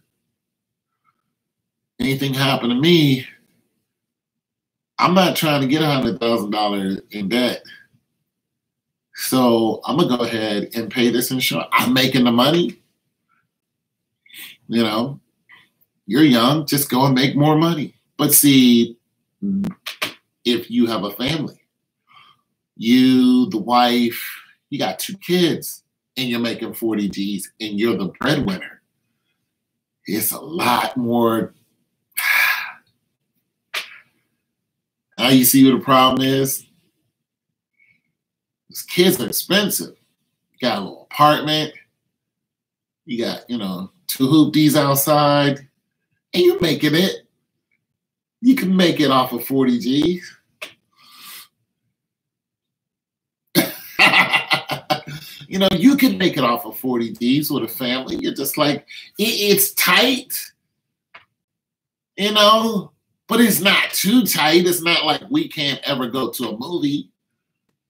Anything happen to me, I'm not trying to get $100,000 in debt. So I'm going to go ahead and pay this insurance. I'm making the money. You're young, just go and make more money. But see, if you have a family, you, the wife, you got 2 kids, and you're making 40 G's, and you're the breadwinner, it's a lot more. Now you see what the problem is? These kids are expensive. You got a little apartment. You got, 2 hoopties outside, and you're making it. You can make it off of 40 G's. You can make it off of 40 G's with a family. You're just like, it's tight, but it's not too tight. It's not like we can't ever go to a movie.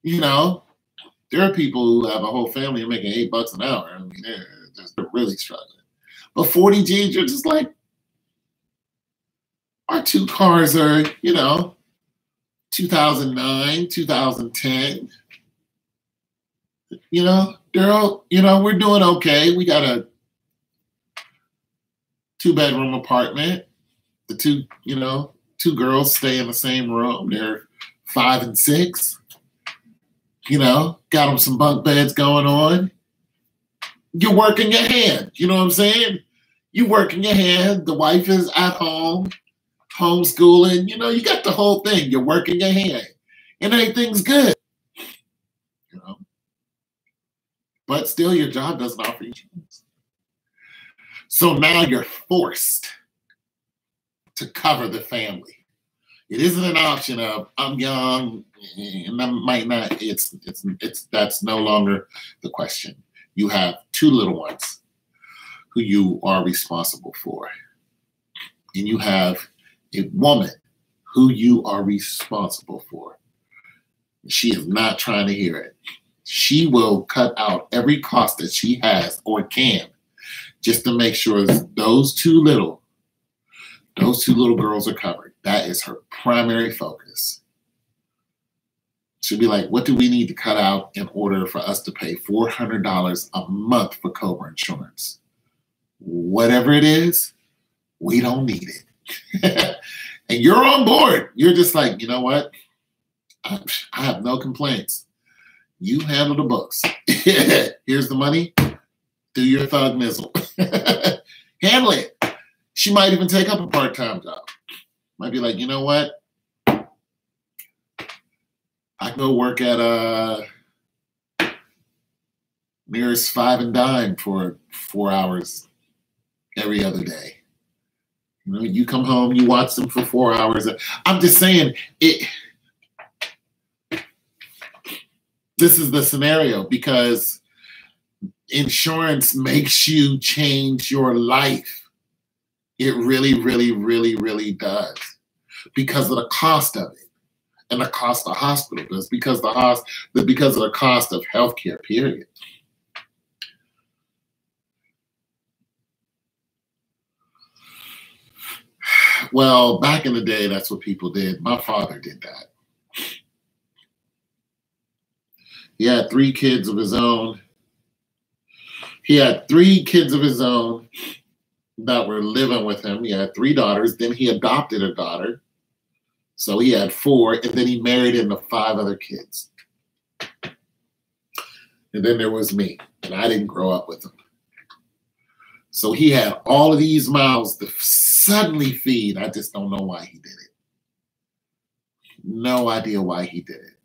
There are people who have a whole family and making $8 an hour. I mean, they're really struggling. But 40 G's, you're just like, our 2 cars are, 2009, 2010. We're doing okay. We got a 2-bedroom apartment. The 2 girls stay in the same room. They're 5 and 6. Got them some bunk beds going on. You're working your hand. You know what I'm saying? You're working your hand. The wife is at home, homeschooling. You got the whole thing. You're working your hand. And everything's good. But still, your job doesn't offer you insurance. So now you're forced to cover the family. It isn't an option of I'm young and I might not. That's no longer the question. You have 2 little ones who you are responsible for, and you have a woman who you are responsible for. She is not trying to hear it. She will cut out every cost that she has or can just to make sure those two little girls are covered. That is her primary focus. She'll be like, what do we need to cut out in order for us to pay $400 a month for COBRA insurance? Whatever it is, we don't need it. And you're on board. You're just like, you know what? I have no complaints. You handle the books. Here's the money. Do your thug nizzle. Handle it. She might even take up a part-time job. Might be like, you know what? I can go work at nearest Five and Dime for 4 hours every other day. You know, you come home, you watch them for 4 hours. I'm just saying, this is the scenario, because insurance makes you change your life. It really, really, really, really does, because of the cost of it. And the cost of hospital bills, because of the cost of healthcare, period. Well, back in the day, that's what people did. My father did that. He had 3 kids of his own. He had 3 kids of his own that were living with him. He had 3 daughters. Then he adopted a daughter. So he had 4, and then he married into 5 other kids. And then there was me, and I didn't grow up with him. So he had all of these mouths to suddenly feed. I just don't know why he did it. No idea why he did it.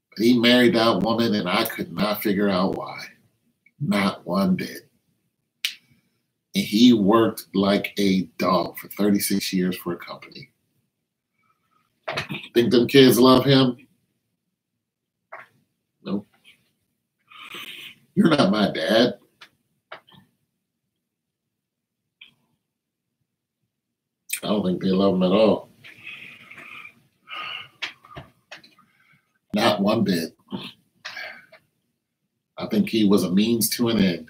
But he married that woman, and I could not figure out why. Not one bit. And he worked like a dog for 36 years for a company. Think them kids love him? Nope. You're not my dad. I don't think they love him at all. Not one bit. I think he was a means to an end.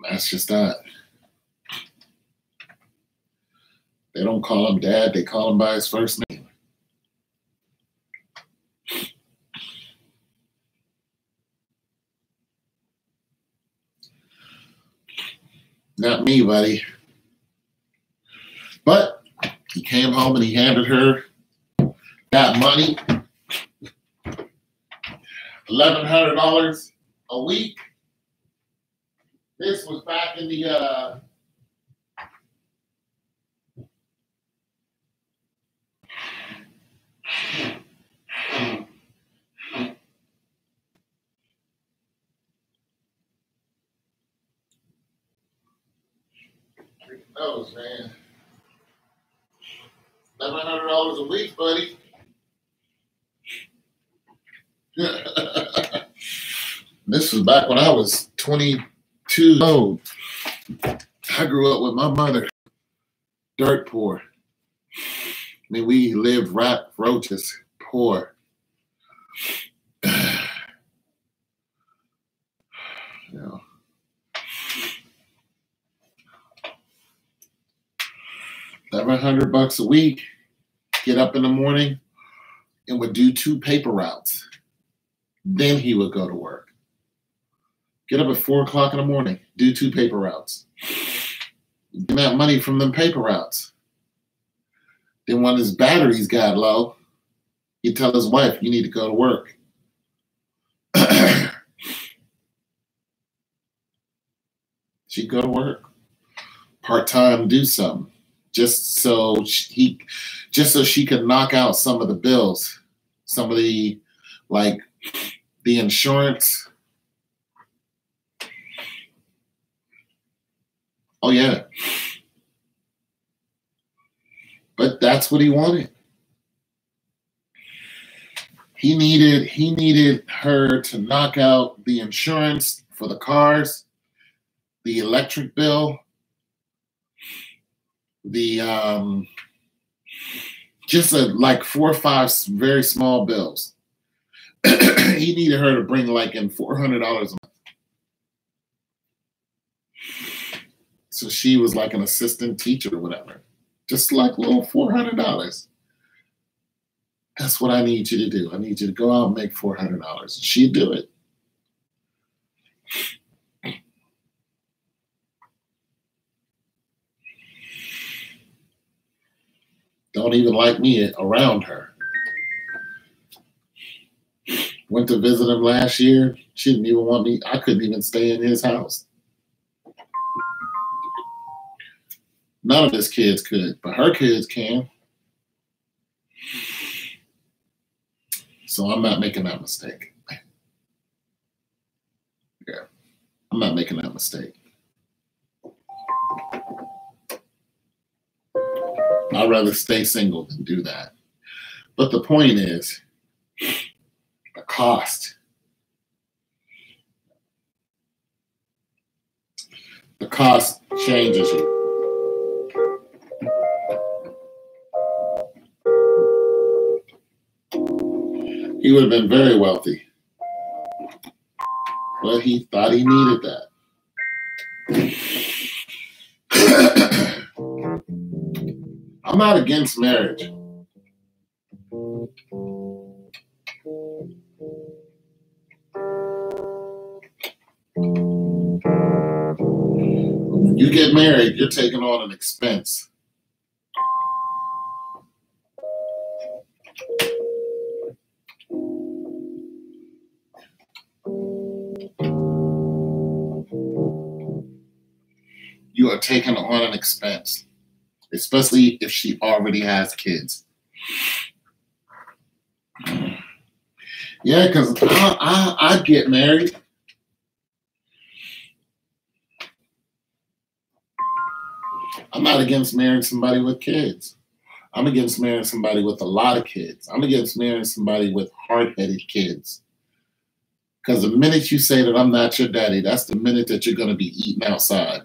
That's just that. They don't call him dad, they call him by his first name. Not me, buddy. But he came home and he handed her that money, $1,100 a week. This was back in the knows, man. $1,100 a week, buddy. This was back when I was 22 years old. I grew up with my mother, dirt poor. I mean, we lived rat roaches, poor. You know. $100 a week, get up in the morning and would do 2 paper routes. Then he would go to work. Get up at 4 o'clock in the morning, do 2 paper routes. Get that money from them paper routes. Then when his batteries got low, he'd tell his wife, you need to go to work. She'd go to work. Part-time, do something. Just so she could knock out some of the bills, some of the, like, the insurance. Oh yeah. But that's what he wanted. He needed her to knock out the insurance for the cars, the electric bill, the Just like 4 or 5 very small bills. He needed her to bring like in $400 a month. So she was like an assistant teacher or whatever. Just like little $400. That's what I need you to do. I need you to go out and make $400. She'd do it. Don't even like me around her. Went to visit him last year. She didn't even want me. I couldn't even stay in his house. None of his kids could, but her kids can. So I'm not making that mistake. Yeah, I'm not making that mistake. I'd rather stay single than do that. But the point is, the cost. The cost changes you. He would have been very wealthy. But he thought he needed that. I'm not against marriage. When you get married, you're taking on an expense. You are taking on an expense, especially if she already has kids. Yeah, because I'd get married. I'm not against marrying somebody with kids. I'm against marrying somebody with a lot of kids. I'm against marrying somebody with hard-headed kids. Because the minute you say that I'm not your daddy, that's the minute that you're going to be eating outside.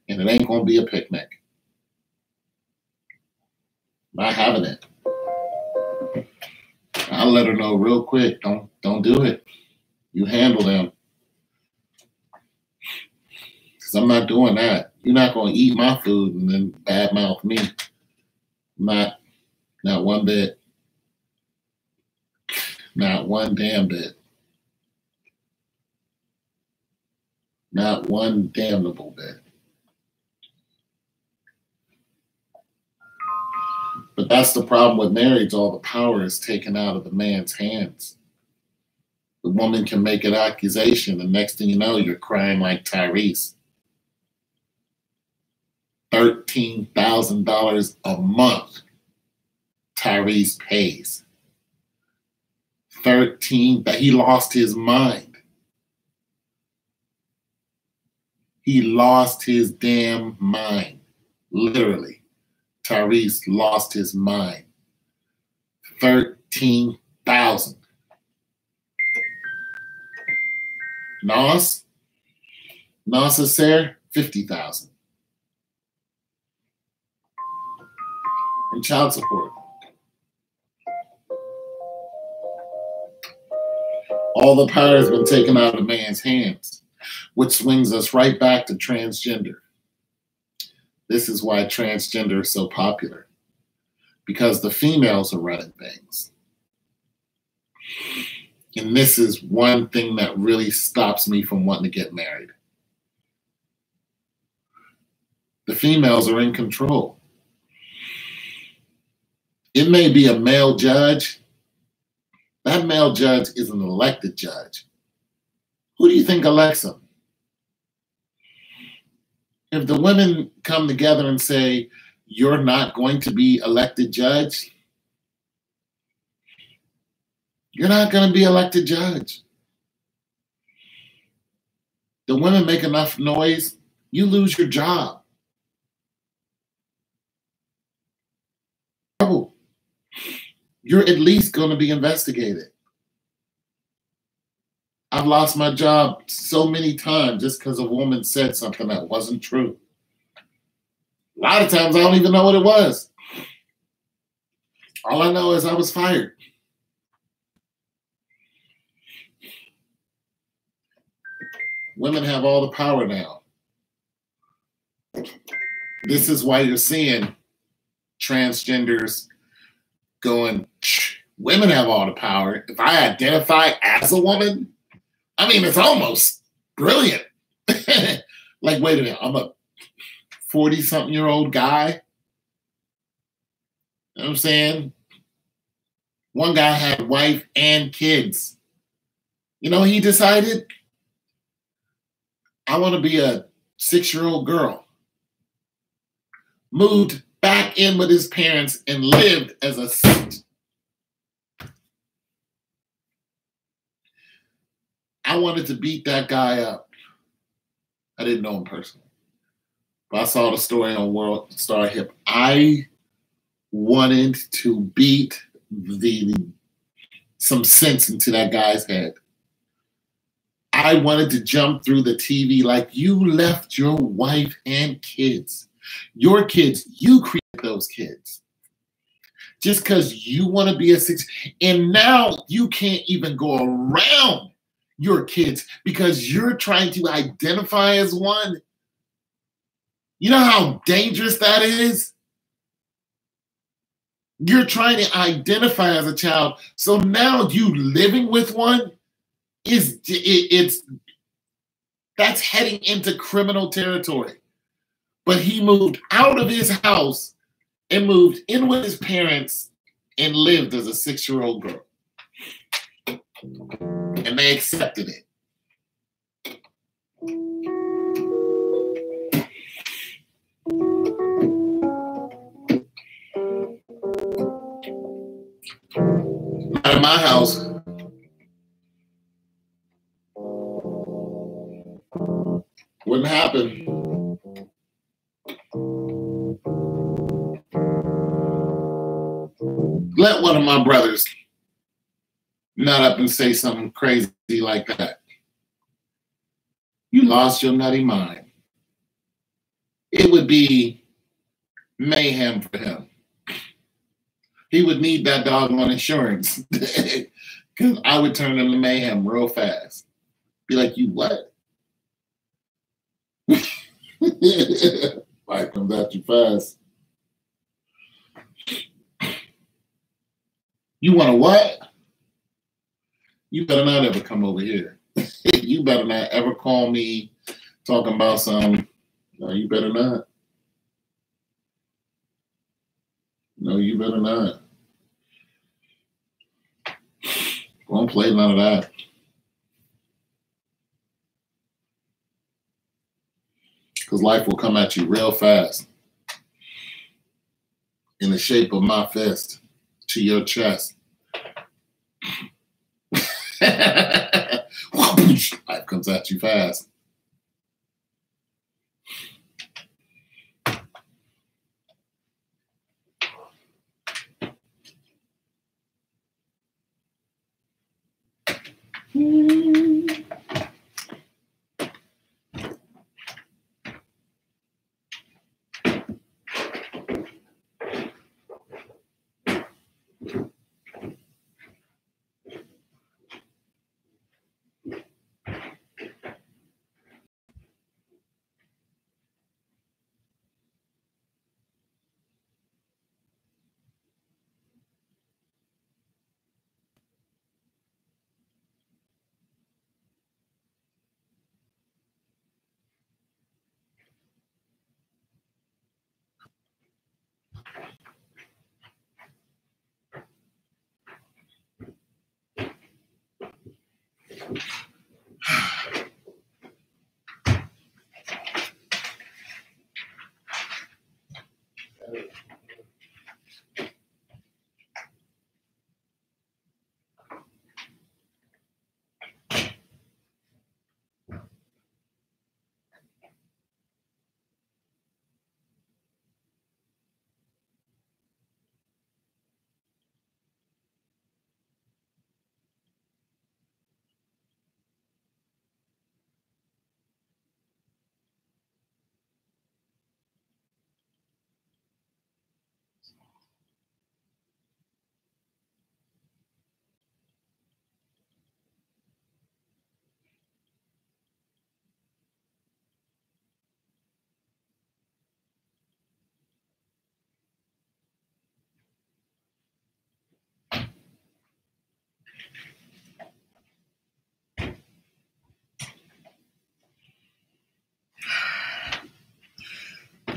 And it ain't going to be a picnic. Not having it. I'll let her know real quick. Don't do it. You handle them. Because I'm not doing that. You're not going to eat my food and then badmouth me. Not one bit. Not one damn bit. Not one damnable bit. But that's the problem with marriage. All the power is taken out of the man's hands. The woman can make an accusation, and next thing you know, you're crying like Tyrese. $13,000 a month Tyrese pays. That he lost his mind. He lost his damn mind. Literally. Tyrese lost his mind. 13,000. Nas is there, 50,000. And child support. All the power has been taken out of the man's hands, which swings us right back to transgender. This is why transgender is so popular, because the females are running things. And this is one thing that really stops me from wanting to get married. The females are in control. It may be a male judge. That male judge is an elected judge. Who do you think elects him? If the women come together and say, you're not going to be elected judge, you're not going to be elected judge. The women make enough noise, you lose your job. You're at least going to be investigated. I've lost my job so many times just because a woman said something that wasn't true. A lot of times I don't even know what it was. All I know is I was fired. Women have all the power now. This is why you're seeing transgenders going, women have all the power. If I identify as a woman, I mean, it's almost brilliant. Like, wait a minute, I'm a 40-something-year-old guy. You know what I'm saying? One guy had a wife and kids. You know, he decided, I want to be a 6-year-old girl. Moved back in with his parents and lived as a... I wanted to beat that guy up. I didn't know him personally, but I saw the story on World Star Hip. I wanted to beat some sense into that guy's head. I wanted to jump through the TV like, you left your wife and kids. Your kids, you created those kids. Just because you want to be a 6, and now you can't even go around your kids because you're trying to identify as one. You know how dangerous that is? You're trying to identify as a child. So now you living with one that's heading into criminal territory. But he moved out of his house and moved in with his parents and lived as a 6-year-old girl. And they accepted it. Not in my house. Wouldn't happen. Let one of my brothers nut up and say something crazy like that. You lost your nutty mind. It would be mayhem for him. He would need that doggone insurance because I would turn him to mayhem real fast. Be like, you what? Life comes at you fast. You want to what? You better not ever come over here. You better not ever call me talking about some. No, you better not. No, you better not. Won't play none of that. Because life will come at you real fast in the shape of my fist to your chest. Life comes at you fast.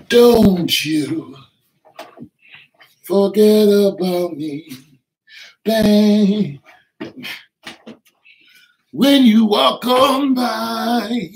Don't you forget about me, babe. When you walk on by,